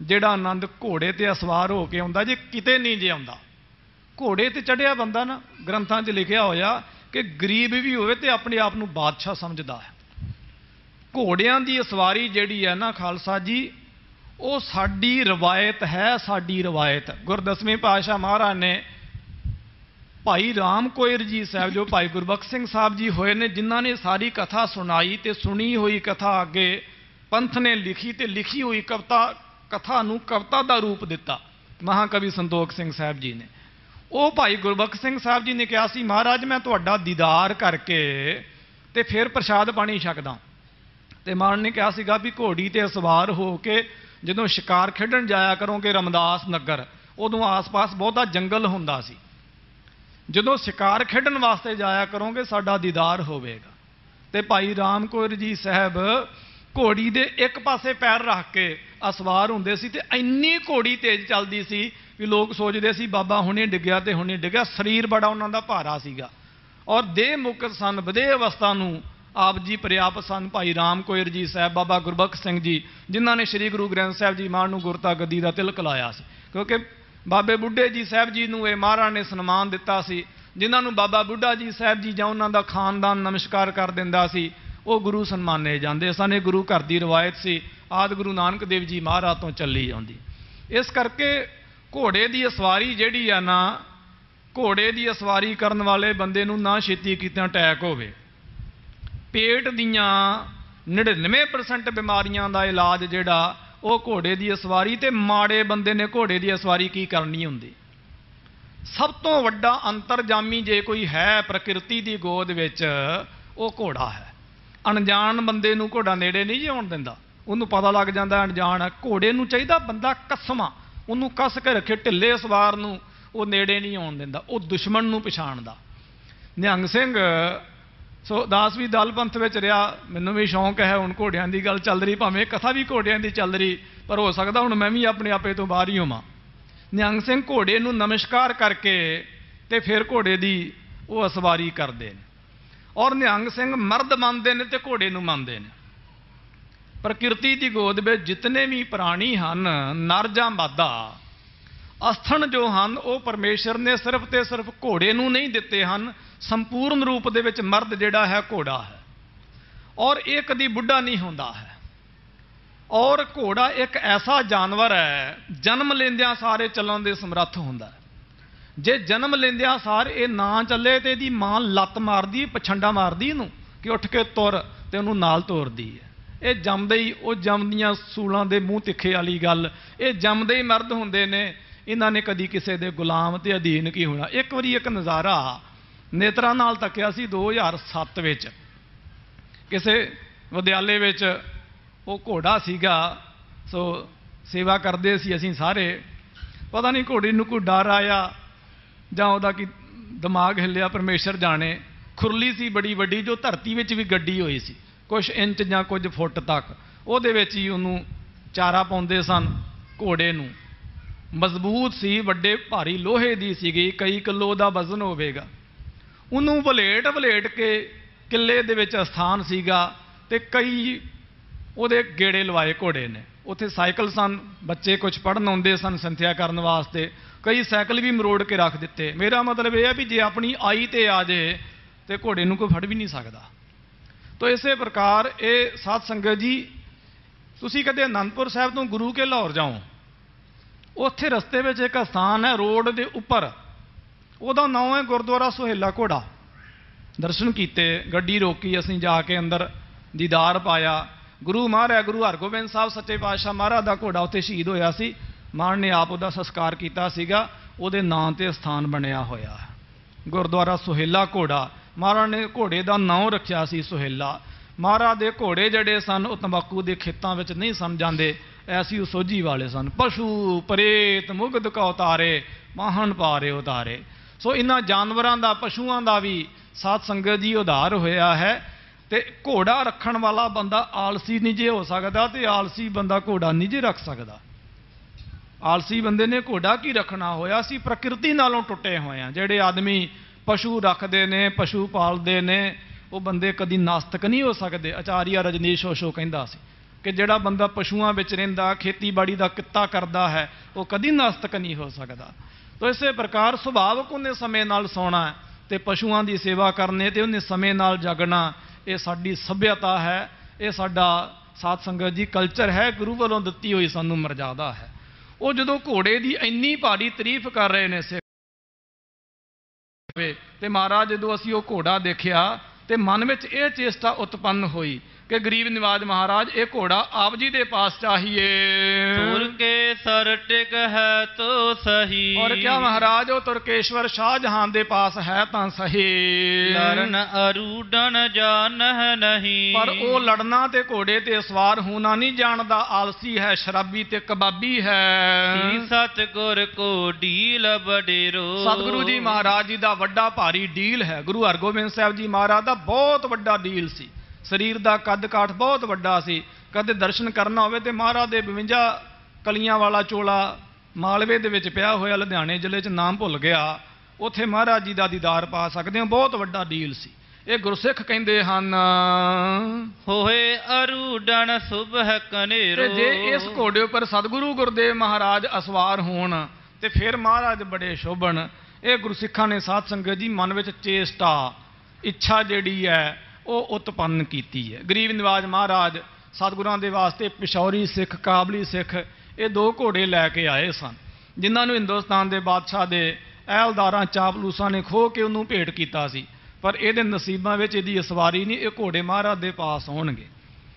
जिहड़ा आनंद घोड़े ते सवार हो के आउंदा जे किते नहीं जे आउंदा। घोड़े ते चढ़िया बंदा ना, ग्रंथां 'च लिखिया होया कि गरीब भी होवे ते अपने आप नूं बादशाह समझदा है। घोड़ियां दी सवारी जिहड़ी है ना खालसा जी, वो साडी रवायत है, साडी रवायत। गुरदसवें पातशाह महाराज ने भाई राम कोयर जी साहब, जो भाई गुरबख्श सिंह साहब जी होए ने, जिन्हां ने सारी कथा सुनाई ते सुनी हुई कथा अगे पंथ ने लिखी ते लिखी हुई कथा नूं कविता का रूप दिता महाकवि संतोख सिंह साहब जी ने। वो भाई गुरबख्श सिंह साहब जी ने कहा सी, महाराज मैं तुहाडा दीदार करके ते फिर प्रसाद पानी छकदा। ते मान ने कहा सीगा भी घोड़ी ते सवार हो के जदों शिकार खेडण जाया करोगे रमदास नगर, उदों आस पास बहुता जंगल हुंदा सी, जदों शिकार खेडण वास्ते जाया करोगे साडा दीदार होवेगा। ते भाई राम कौर जी साहब घोड़ी दे एक पासे पैर रख के असवार हुंदे सी, ते इन्नी घोड़ी तेज चलदी सी कि लोग सोचदे सी बाबा हुणे डिग्या ते हुणे डिग्या। शरीर बड़ा उन्हां दा भारा सीगा और देह मुक्त सन, विदेह अवस्था नूं आप जी पर्याप सन। भाई राम कोयर जी साहब, बाबा गुरबख्श सिंह जी, जिन्हां ने श्री गुरु ग्रंथ साहब जी मान नूं गुरता गद्दी दा तिलक लाया सी, क्योंकि बाबे बुढ़े जी साहब जी नूं महाराज ने सन्मान दिता सी। जिन्हां नूं बाबा बुढ़ा जी साहब जी जां उन्हां दा खानदान नमस्कार कर दिंदा सी, वो गुरु सन्माने जाते सन। गुरु घर की रवायत सी, आदि गुरु नानक देव जी महाराज तो चली आउंदी। इस करके घोड़े की सवारी जिहड़ी आ ना, घोड़े की सवारी करन वाले बंदे नूं ना छेती कीतिआं अटैक होवे। पेट दीआं 99% बीमारियां दा इलाज जिहड़ा वो घोड़े की सवारी, ते माड़े बंदे ने घोड़े की सवारी की करनी हुंदी। सब तो वड्डा अंतरजामी जे कोई है प्रकृति की गोद विच, वो घोड़ा है। अनजान बंदे नूं घोड़ा नेड़े नहीं आउण दिंदा, उन्होंने पता लग जाता अनजान है। घोड़े नूं चाहिदा बंदा कसमा, उन्होंने कस के रखे, ढिले सवार नूं वो नेड़े नहीं आउण दिंदा, वो दुश्मन नूं पछाणदा। निहंग सिंह सो दास भी दल पंथ विच रहा, मैनूं भी शौक है। हुण घोड़ियां दी गल चल रही, भावें कथा भी घोड़ियां दी चल रही, पर हो सकदा हुण मैं भी अपने आपे तो बाहर ही होवां। निहंग सिंह घोड़े नूं नमस्कार करके ते फिर घोड़े दी वो सवारी करदे ने। और निहंग सिंह मर्द मनदे ने ते घोड़े नूं मनदे ने। प्रकृति की गोद में जितने भी प्राणी हन, नर जां मादा, अस्थन जो हन, वो परमेश्वर ने सिर्फ ते सिर्फ घोड़े नूं नहीं दिते हन। संपूर्ण रूप दे विच मर्द जिहड़ा है घोड़ा है, और ये कदी बुढ़ा नहीं होंदा है। और घोड़ा एक ऐसा जानवर है, जन्म लेंदियां सारे चलण दे समर्थ हुंदा है। जे जन्म लेंदियां सार ये ना चले तो यदी मां लत्त मारदी, पछंडा मारदी इनू कि उठ के तुर, ते उहनूं नाल तोरदी है। ये जमदे ही वो जमदियां सूलां दे मूँह तिखे वाली गल, ये जमदे ही मर्द हुंदे ने। इन्हां ने कदी किसी दे गुलाम ते अधीन की होना। एक वारी एक नज़ारा नेत्रा नाल तकिया सी 2007 विच, किसी विद्यालय विच वो घोड़ा सीगा। सो सेवा करते सी असीं सारे, पता नहीं घोड़ी नूं कोई डर आया जां उहदा कि दिमाग हिलिया, परमेश्वर जाने। खुरली सी बड़ी वड्डी, जो धरती विच भी गड्डी होई सी कुछ इंच जां कुछ फुट तक, उहदे विच ही उहनूं चारा पाउंदे सन घोड़े नूं। ਮਜ਼ਬੂਤ ਸੀ, ਵੱਡੇ ਭਾਰੀ ਲੋਹੇ ਦੀ ਸੀਗੀ, ਕਈ ਕਿਲੋ ਦਾ ਵਜ਼ਨ ਹੋਵੇਗਾ। ਉਹਨੂੰ ਵਲੇਟ ਵਲੇਟ ਕੇ ਕਿੱਲੇ ਦੇ ਵਿੱਚ ਅਸਥਾਨ ਸੀਗਾ ਤੇ ਕਈ ਉਹਦੇ ਗੇੜੇ ਲਵਾਏ ਘੋੜੇ ਨੇ। ਉੱਥੇ ਸਾਈਕਲ ਸਨ, ਬੱਚੇ ਕੁਝ ਪੜ੍ਹਨ ਆਉਂਦੇ ਸਨ ਸੰਥਿਆ ਕਰਨ ਵਾਸਤੇ, ਕਈ ਸਾਈਕਲ ਵੀ ਮਰੋੜ ਕੇ ਰੱਖ ਦਿੱਤੇ। ਮੇਰਾ ਮਤਲਬ ਇਹ ਹੈ ਵੀ ਜੇ ਆਪਣੀ ਆਈ ਤੇ ਆ ਜੇ ਤੇ ਘੋੜੇ ਨੂੰ ਕੋਈ ਫੜ ਵੀ ਨਹੀਂ ਸਕਦਾ। ਤੋ ਇਸੇ ਪ੍ਰਕਾਰ ਇਹ ਸਾਧ ਸੰਗਤ ਜੀ, ਤੁਸੀਂ ਕਦੇ ਅਨੰਦਪੁਰ ਸਾਹਿਬ ਤੋਂ ਗੁਰੂ ਕੇ ਲਾਹੌਰ ਜਾਓ, ਉੱਥੇ ਰਸਤੇ ਵਿੱਚ ਇੱਕ ਸਥਾਨ ਹੈ ਰੋਡ ਦੇ ਉੱਪਰ, ਉਹਦਾ ਨਾਮ ਹੈ ਗੁਰਦੁਆਰਾ ਸੁਹੇਲਾ ਘੋੜਾ। ਦਰਸ਼ਨ ਕੀਤੇ, ਗੱਡੀ ਰੋਕੀ, ਅਸੀਂ ਜਾ ਕੇ ਅੰਦਰ ਦੀਦਾਰ ਪਾਇਆ। ਗੁਰੂ ਮਹਾਰਾਜ ਗੁਰੂ ਹਰਗੋਬਿੰਦ ਸਾਹਿਬ ਸੱਚੇ ਪਾਤਸ਼ਾਹ ਮਹਾਰਾਜ ਦਾ ਘੋੜਾ ਉੱਥੇ ਸ਼ਹੀਦ ਹੋਇਆ ਸੀ। ਮਾਨ ਨੇ ਆਪ ਉਹਦਾ ਸੰਸਕਾਰ ਕੀਤਾ ਸੀਗਾ, ਉਹਦੇ ਨਾਂ ਤੇ ਸਥਾਨ ਬਣਿਆ ਹੋਇਆ ਹੈ ਗੁਰਦੁਆਰਾ ਸੁਹੇਲਾ ਘੋੜਾ। ਮਹਾਰਾਜ ਨੇ ਘੋੜੇ ਦਾ ਨਾਂ ਰੱਖਿਆ ਸੀ ਸੁਹੇਲਾ। ਮਹਾਰਾਜ ਦੇ ਘੋੜੇ ਜਿਹੜੇ ਸਨ ਉਹ ਤੰਬਾਕੂ ਦੇ ਖੇਤਾਂ ਵਿੱਚ ਨਹੀਂ ਸਨ ਜਾਂਦੇ, ਐਸੀ ਉਹ ਸੋਝੀ ਵਾਲੇ ਸਨ। ਪਸ਼ੂ ਪ੍ਰੇਤ ਮੁਗਧ ਕਾ ਉਤਾਰੇ, ਮਾਹਣ ਪਾਰੇ ਉਤਾਰੇ। ਸੋ ਇਹਨਾਂ ਜਾਨਵਰਾਂ ਦਾ, ਪਸ਼ੂਆਂ ਦਾ ਵੀ ਸਾਧ ਸੰਗਤ ਜੀ ਉਧਾਰ ਹੋਇਆ ਹੈ। ਤੇ ਘੋੜਾ ਰੱਖਣ ਵਾਲਾ ਬੰਦਾ ਆਲਸੀ ਨਹੀਂ ਜੇ ਹੋ ਸਕਦਾ, ਤੇ ਆਲਸੀ ਬੰਦਾ ਘੋੜਾ ਨਹੀਂ ਜੇ ਰੱਖ ਸਕਦਾ। ਆਲਸੀ ਬੰਦੇ ਨੇ ਘੋੜਾ ਕੀ ਰੱਖਣਾ ਹੋਇਆ? ਅਸੀਂ ਪ੍ਰਕਿਰਤੀ ਨਾਲੋਂ ਟੁੱਟੇ ਹੋਏ ਹਾਂ। ਜਿਹੜੇ ਆਦਮੀ ਪਸ਼ੂ ਰੱਖਦੇ ਨੇ, ਪਸ਼ੂ ਪਾਲਦੇ ਨੇ, ਉਹ ਬੰਦੇ ਕਦੀ ਨਾਸਤਕ ਨਹੀਂ ਹੋ ਸਕਦੇ। ਆਚਾਰੀਆ ਰਜਨੀਸ਼ ਓਸ਼ੋ ਕਹਿੰਦਾ ਸੀ ਕਿ ਜਿਹੜਾ ਬੰਦਾ ਪਸ਼ੂਆਂ ਵਿੱਚ ਰਹਿੰਦਾ, ਖੇਤੀਬਾੜੀ ਦਾ ਕਿੱਤਾ ਕਰਦਾ ਹੈ, ਉਹ ਕਦੀ ਨਾਸਤਕ ਨਹੀਂ ਹੋ ਸਕਦਾ। ਤੋ ਇਸੇ ਪ੍ਰਕਾਰ ਸੁਭਾਵਕ ਉਹਨੇ ਸਮੇਂ ਨਾਲ ਸੌਣਾ ਤੇ ਪਸ਼ੂਆਂ ਦੀ ਸੇਵਾ ਕਰਨੀ, ਤੇ ਉਹਨੇ ਸਮੇਂ ਨਾਲ ਜਾਗਣਾ। ਇਹ ਸਾਡੀ ਸੱਭਿਅਤਾ ਹੈ, ਇਹ ਸਾਡਾ ਸਾਧ ਸੰਗਤ ਜੀ ਕਲਚਰ ਹੈ, ਗੁਰੂ ਵੱਲੋਂ ਦਿੱਤੀ ਹੋਈ ਸਾਨੂੰ ਮਰਜ਼ਾਦਾ ਹੈ। ਉਹ ਜਦੋਂ ਘੋੜੇ ਦੀ ਇੰਨੀ ਭਾਰੀ ਤਾਰੀਫ ਕਰ ਰਹੇ ਨੇ ਤੇ ਮਹਾਰਾਜ ਜਦੋਂ ਅਸੀਂ ਉਹ ਘੋੜਾ ਦੇਖਿਆ ਤੇ ਮਨ ਵਿੱਚ ਇਹ ਚੇਸ਼ਟਾ ਉਤਪੰਨ ਹੋਈ कि गरीब निवाज महाराज एक घोड़ा आप जी के पास चाहिए। तुर के सर टिक है तो सही। और क्या महाराज वो तुर्केश्वर शाहजहां दे पास है तां सही। लड़न अरूडन जान है नहीं। पर वो लड़ना ते घोड़े ते सवार होना नहीं जानदा, आलसी है, शराबी ते कबाबी है। सतगुर को डील बडेरो। सतगुरु जी महाराज जी दा वड्डा भारी डील है। गुरु हरगोबिंद साहब जी महाराज दा बहुत वड्डा डील सी। शरीर का कद काठ बहुत वड्डा सी। कदे दर्शन करना होवे ते महाराज दे 52 कलियां वाला चोला मालवे दे विच पिया होया, लुधियाने जिले च नाम भुल गया, उत्थे महाराज जी दा दीदार पा सकदे हो। बहुत वड्डा डील सी। ये गुरसिख कहंदे हन होए अरूडन सुबह कनेरो। जे इस घोड़े उपर सतगुरु गुरदेव महाराज असवार होण ते फिर महाराज बड़े शोभन। ये गुरसिखां ने साध संगत जी मन विच चेष्टा इच्छा जिहड़ी है ਉਹ ਉਤਪੰਨ ਕੀਤੀ ਹੈ। ਗਰੀਬ ਨਿਵਾਜ ਮਹਾਰਾਜ ਸਤਿਗੁਰਾਂ ਦੇ ਵਾਸਤੇ ਪਿਸ਼ੌਰੀ ਸਿੱਖ, ਕਾਬਲੀ ਸਿੱਖ, ਇਹ 2 ਘੋੜੇ ਲੈ ਕੇ ਆਏ ਸਨ, ਜਿਨ੍ਹਾਂ ਨੂੰ ਹਿੰਦੁਸਤਾਨ ਦੇ ਬਾਦਸ਼ਾਹ ਦੇ ਅਹਿਲਦਾਰਾਂ ਚਾਪਲੂਸਾਂ ਨੇ ਖੋਹ ਕੇ ਉਹਨੂੰ ਭੇਟ ਕੀਤਾ ਸੀ। ਪਰ ਇਹਦੇ ਨਸੀਬਾਂ ਵਿੱਚ ਇਹਦੀ ਅਸਵਾਰੀ ਨਹੀਂ। ਇਹ ਘੋੜੇ ਮਹਾਰਾਜ ਦੇ ਪਾਸ ਆਉਣਗੇ,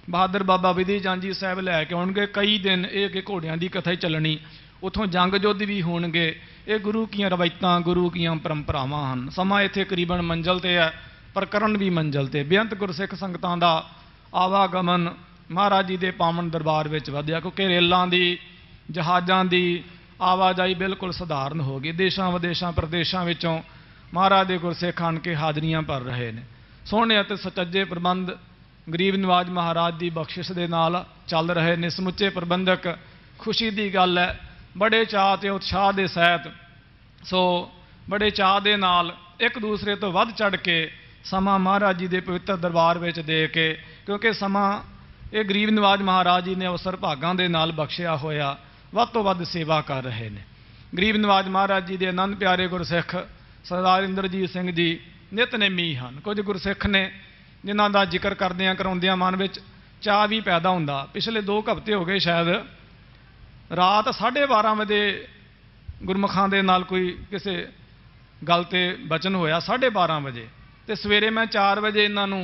ਬਹਾਦਰ ਬਾਬਾ ਵਿਧੀ ਚੰਦ ਜੀ ਸਾਹਿਬ ਲੈ ਕੇ ਆਉਣਗੇ। ਕਈ ਦਿਨ ਇਹ ਕਿ ਘੋੜਿਆਂ ਦੀ ਕਥਾ ਹੀ ਚੱਲਣੀ, ਉੱਥੋਂ ਜੰਗ ਯੁੱਧ ਵੀ ਹੋਣਗੇ। ਇਹ ਗੁਰੂ ਕੀਆਂ ਰਵਾਇਤਾਂ, ਗੁਰੂ ਕੀਆਂ ਪਰੰਪਰਾਵਾਂ ਹਨ। ਸਮਾਂ ਇੱਥੇ ਕਰੀਬਨ ਮੰਜ਼ਲ ਤੇ ਹੈ, प्रकरण भी मंजिल ते। बेअंत गुरसिख संगतां दा आवागमन महाराज जी दे पावन दरबार विच वधिया, क्योंकि रेलां दी, जहाज़ां दी आवाजाही बिल्कुल सधारण हो गई। देशां विदेशां प्रदेशां विचों महाराज दे गुरसिख आण के हाज़रियां भर रहे ने। सोहणे अते सचज्जे प्रबंध गरीब निवाज महाराज की बख्शिश दे नाल चल रहे ने। समुचे प्रबंधक, खुशी की गल है, बड़े चाह ते उत्साह दे सहित, सो बड़े चाह दे नाल एक दूसरे तो वध चढ़ के समा महाराज जी के पवित्र दरबार में दे के, क्योंकि समा ये गरीब निवाज महाराज जी ने अवसर भागां दे नाल बख्शिया होया वध तो वध सेवा कर रहे हैं। गरीब निवाज महाराज जी के आनंद प्यारे गुरसिख सरदार इंद्रजीत सिंह जी नितनेमी हैं। कुछ गुरसिख ने जिन्हां दा जिक्र करदियां कराउंदियां मन में चाह भी पैदा हुंदा। पिछले 2 हफ्ते हो गए शायद, रात 12:30 बजे गुरमुखां दे नाल कोई किसी गल ते बचन होया 12:30 बजे, तो सवेरे मैं 4 बजे इन्हों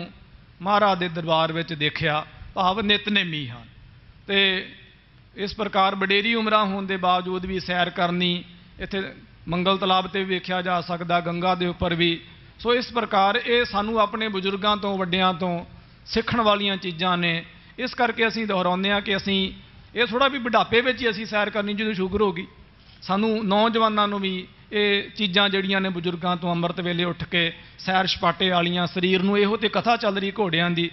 महाराज के दरबार में देखा, भाव नितनेमी हैं। तो इस प्रकार वडेरी उम्र होने के बावजूद भी सैर करनी, इत्थे मंगल तलाब से भी वेख्या जा सकता, गंगा के उपर भी। सो इस प्रकार ये सानू अपने बजुर्गों तो वड्डियां तो सीखण वालियां चीज़ां ने। इस करके असीं दोहराउने आ कि असीं ये थोड़ा भी बुढ़ापे में ही असीं सैर करनी, जो शुगर होगी सानू नौजवानों नूं भी ये चीज़ां जिहड़ियां ने बजुर्गों तो अंमृत वेले उठ के सैर सपाटे वालियां, शरीर नूं इहो ते कथा चल रही घोड़ियां दी,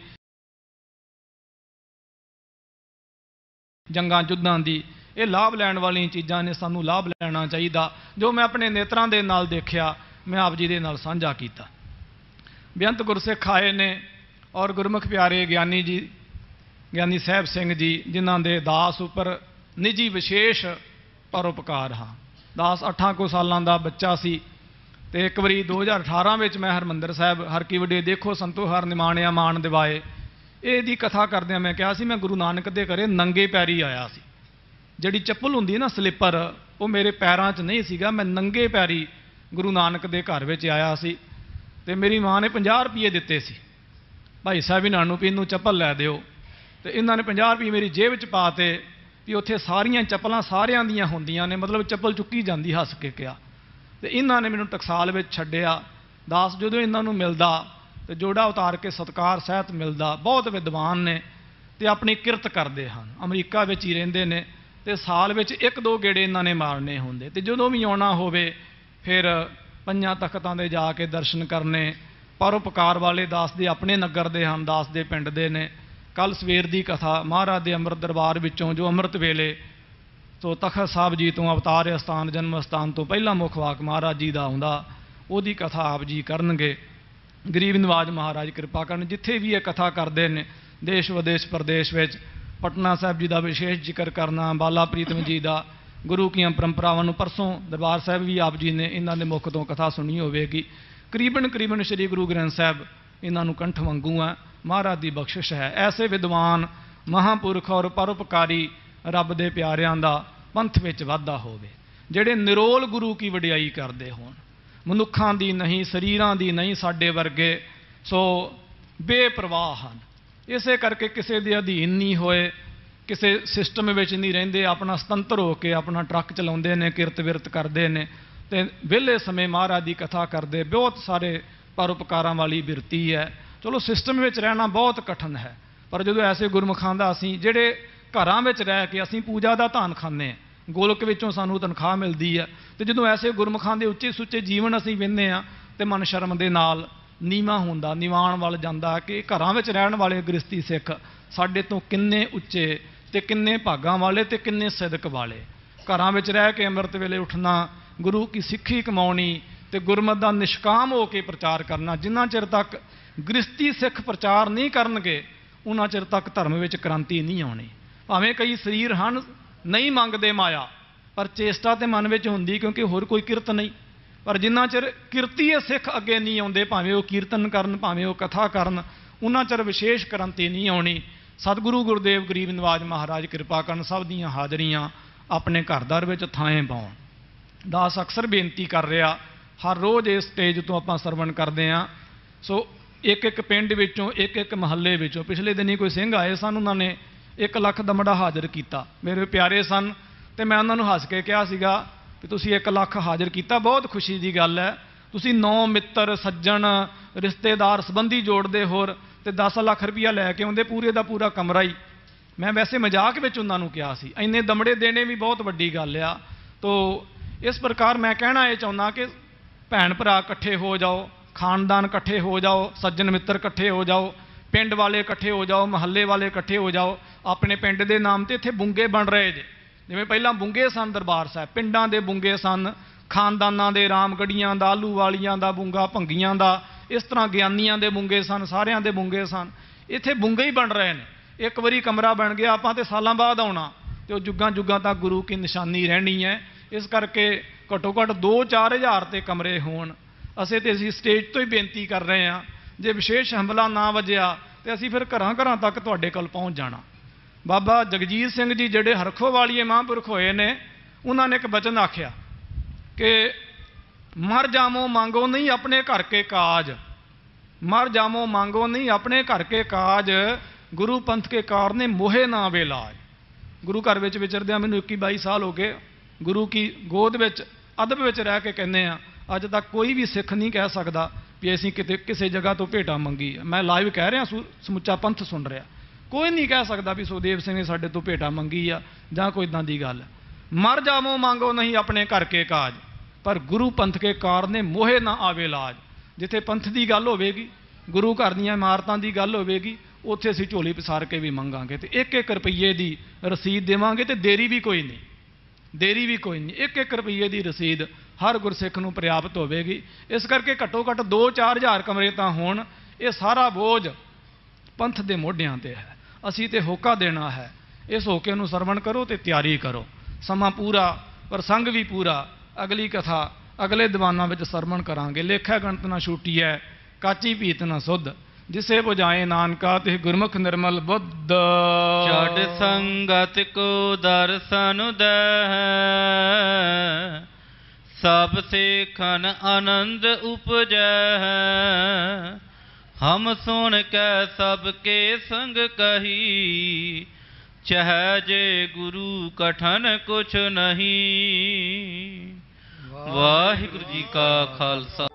जंगां युद्धां दी, ਇਹ ਲਾਭ ਲੈਣ ਵਾਲੀਆਂ ਚੀਜ਼ਾਂ ਨੇ, ਸਾਨੂੰ ਲਾਭ ਲੈਣਾ ਚਾਹੀਦਾ। ਜੋ ਮੈਂ ਆਪਣੇ ਨੇਤਰਾਂ ਦੇ ਨਾਲ ਦੇਖਿਆ मैं आप जी दे नाल साझा किया। बेअंत गुरसिख आए ने और गुरमुख प्यारे ज्ञानी जी, ज्ञानी साहब सिंह जी, जिन्हों के दास उपर निजी विशेष परोपकार हाँ। दास 8 को सालों का बच्चा सी ते एक बारी 2018 में मैं हरमंदर साहब हर की वड्डे देखो संतो हर निमाणिया मान दिवाए ये कथा करदे मैं कहा मैं गुरु नानक दे घरे नंगे पैरी आया सी। जिहड़ी चप्पल हुंदी ना स्लीपर, वो मेरे पैरों च नहीं सीगा, मैं नंगे पैरी गुरु नानक दे घर विच आया सी। ते मेरी माँ ने 50 रुपये दिते सी, भाई साहब इन्हां नूं भी इनूं चप्पल लै दिओ। ते इन्हां ने 50 रुपये मेरी जेब च पाते भी उत्थे सारियां चप्पलां सारियां दियां हुंदियां ने, मतलब चप्पल चुक्की जांदी। हस के कहा ते इन्हां ने मैनूं टकसाल विच छड्डिया। दास जदों इन्हां नूं मिलदा ते जोड़ा उतार के सत्कार सहित मिलदा। बहुत विद्वान ने ते अपनी किरत करदे हन, अमरीका विच ही रहिंदे ने ते साल विच 1-2 गेड़े इन्हां ने मारने हुंदे ते जदों भी आउणा होवे फिर 5 तख्तां दे जाके दर्शन करने। परोपकार वाले दास दे अपने नगर दे हन, दास दे पिंड दे ने। कल सवेर दी कथा महाराज दे अमृत दरबार विचों जो अमृत वेले तो तखत साहब जी तो अवतार अस्थान जन्म अस्थान तो पहला मुख वाक महाराज जी दा आउंदा, ओहदी कथा आप जी करनगे। गरीब नवाज महाराज कृपा करन। जिथे भी ये कथा करते हैं देश विदेश प्रदेश विच पटना साहब जी का विशेष जिक्र करना, बाला प्रीतम जी का, गुरु की परंपरावां। परसों दरबार साहब भी आप जी ने इन्हों के मुख तो कथा सुनी होगी। करीबन श्री गुरु ग्रंथ साहब इन्हों कंठ वांगू है, महाराज की बख्शिश है। ऐसे विद्वान महापुरख और परोपकारी रब दे प्यारियां दा पंथ विच वाधा होवे, जिहड़े निरोल गुरु की वडियाई करते होण, मनुखां दी नहीं, शरीरां दी नहीं, साडे वर्गे सो बेप्रवाह हन। इसे करके किसी दे अधीन नहीं होए, किसी सिस्टम विच नहीं रहिंदे, अपना सुतंत्र होके अपना ट्रक चलाउंदे ने, किरत विरत करते हैं ते विहले समय महाराज की कथा करते। बहुत सारे परोपकारां वाली बिरती है। चलो सिस्टम विच रहना बहुत कठिन है, पर जो ऐसे गुरमुखां दा असीं जिहड़े घरां विच रह के असीं पूजा दा धान खाने, गोलक विचों सानूं तनख्वाह मिलदी है, ते जदों ऐसे गुरमुखां दे उच्चे सुच्चे जीवन असीं वेंदे आ ते मन शर्म दे नाल नीवा हुंदा, निवाण वाल जांदा कि घरां विच रहण वाले गृहस्थी सिख साडे तो किन्ने उच्चे ते किन्ने भागां वाले ते किन्ने सिदक वाले। घरां विच रह के अमृत वेले उठना, गुरु की सिੱਖੀ कमाउणी ते गुरमत दा निष्काम हो के प्रचार करना। जिन्ना चिर तक गृहस्थी सिख प्रचार नहीं करनगे उन्ना चिर तक धर्म विच क्रांति नहीं आउणी। भावें कई शरीर हन नहीं मंगदे माया, पर चेष्टा ते मन विच हुंदी क्योंकि होर कोई किरत नहीं। पर जिन्ना चिर किरतीय सिख अगे नहीं आउंदे, भावें वो कीर्तन करन भावें वो कथा करन, उन्ना चिर विशेष क्रांति नहीं आउणी। सतगुरु गुरुदेव गरीब नवाज महाराज कृपा करन सब दीआं हाज़रियां अपने घर-दर विच थाएं पाउण। दास अक्सर बेनती कर रहा, हर रोज़ इस स्टेज तो आपां सरवण करते हैं। सो एक पिंड विचों एक महल्ले विचों पिछले दिन ही कोई सिंह आए सन, उन्होंने 1 लाख दमड़ा हाज़र किया। मेरे प्यारे सन तो मैं उन्होंने हस के कहा सीगा कि तुसीं 1 लाख हाज़र किया, बहुत खुशी की गल है। तुसीं 9 मित्र सज्जन रिश्तेदार संबंधी जोड़ते होर ते 10 लाख रुपया लैके आउंदे, पूरे का पूरा कमरा ही। मैं वैसे मजाक विच उन्होंने कहा सी, इन्ने दमड़े देने भी बहुत वड्डी गल आ। तो इस प्रकार मैं कहना ये चाहुंदा कि भैन भरा इकट्ठे हो जाओ, खानदान इकट्ठे हो जाओ, सज्जन मित्र इकट्ठे हो जाओ, पिंड वाले इकट्ठे हो जाओ, महल्ले वाले इकट्ठे हो जाओ। अपने पिंड के नाम से इत्थे बुंगे बन रहे जे, जिवें पहलां बुंगे सन दरबार साहब, पिंडां दे बुंगे सन, खानदानां दे रामगढ़ियां दा, आलू वालियां दा बुंगा, भंगियां दा, इस तरह ज्ञानियां दे बुंगे सन, सारियां दे बुंगे सन। इत्थे बुंगे ही बन रहे हैं। एक बारी कमरा बन गया, आपां ते सालां बाद आउणा ते ओह जुगां जुगां तक गुरु की निशानी रहनी है। इस करके घट्टो घट्ट 2-4 हज़ार ते कमरे होण। असीं ते असीं स्टेज तो ही बेनती कर रहे हैं, जे विशेष हमला ना वजिया तो असीं फिर घरां तक तुहाडे कोल पहुँच जाना। बाबा जगजीत सिंह जी जिहड़े हरखो वालीए महापुरख होए ने, उन्होंने एक बचन आख्या कि मर जामो मांगो नहीं अपने घर के काज, मर जामो मांगो नहीं अपने घर के काज, गुरु पंथ के कारने मोहे ना बेलाज। गुरु घर विच विचरदियां मैनूं 21-22 साल हो गए। गुरु की गोद विच अदब विच रह के कहने आ, अज तक कोई भी सिख नहीं कह सकता भी असीं किते किसी जगह तो भेटा मंगी। मैं लाइव कह रहा, समुचा पंथ सुन रहा, कोई नहीं कह सकता भी सुखदेव सिंह ने साडे तो भेटा मंगी आ जां कोई इदां दी गल। मर जामो मांगो नहीं अपने घर के काज, पर गुरु पंथ के कारने मोहे ना आवे लाज। जिथे पंथ की गल होवेगी, गुरु घर दीआं इमारतां की गल होवेगी, ਉੱਥੇ ਅਸੀਂ ਝੋਲੀ ਪਸਾਰ ਕੇ ਵੀ ਮੰਗਾਂਗੇ ਤੇ 1-1 ਰੁਪਈਏ ਦੀ ਰਸੀਦ ਦੇਵਾਂਗੇ ਤੇ ਦੇਰੀ ਵੀ ਕੋਈ ਨਹੀਂ, ਦੇਰੀ ਵੀ ਕੋਈ ਨਹੀਂ। 1-1 ਰੁਪਈਏ ਦੀ ਰਸੀਦ ਹਰ ਗੁਰਸਿੱਖ ਨੂੰ ਪ੍ਰਾਪਤ ਹੋਵੇਗੀ। ਇਸ ਕਰਕੇ ਘੱਟੋ ਘੱਟ 2-4 ਹਜ਼ਾਰ ਕਮਰੇ ਤਾਂ ਹੋਣ। ਇਹ ਸਾਰਾ ਬੋਝ ਪੰਥ ਦੇ ਮੋਢਿਆਂ ਤੇ ਹੈ। ਅਸੀਂ ਤੇ ਹੋਕਾ ਦੇਣਾ ਹੈ। ਇਸ ਹੋਕੇ ਨੂੰ ਸਰਵਣ ਕਰੋ ਤੇ ਤਿਆਰੀ ਕਰੋ। ਸਮਾਂ ਪੂਰਾ, ਪ੍ਰਸੰਗ ਵੀ ਪੂਰਾ। ਅਗਲੀ ਕਥਾ ਅਗਲੇ ਦੀਵਾਨਾਂ ਵਿੱਚ ਸਰਵਣ ਕਰਾਂਗੇ। ਲੇਖਾ ਗਣਤ ਨਾ ਛੂਟੀਐ, ਕਾਚੀ ਭੀਤ ਨਾ ਸੁਧ, ਜਿਸੇ ਬੁਝਾਏ ਨਾਨਕਾ ਤੇ ਗੁਰਮੁਖ ਨਿਰਮਲ ਬੁੱਧ। ਛੱਡ ਸੰਗਤ ਕੋ ਦਰਸ਼ਨ ਦਹਿ, ਸਭ ਸੇਖਨ ਆਨੰਦ ਉਪਜੈ। ਹਮ ਸੁਣ ਕੈ ਸਭ ਕੇ ਸੰਗ ਕਹੀ, ਚਹ ਜੇ ਗੁਰੂ ਕਠਨ ਕੁਛ ਨਹੀਂ। ਵਾਹਿਗੁਰੂ ਜੀ ਕਾ ਖਾਲਸਾ।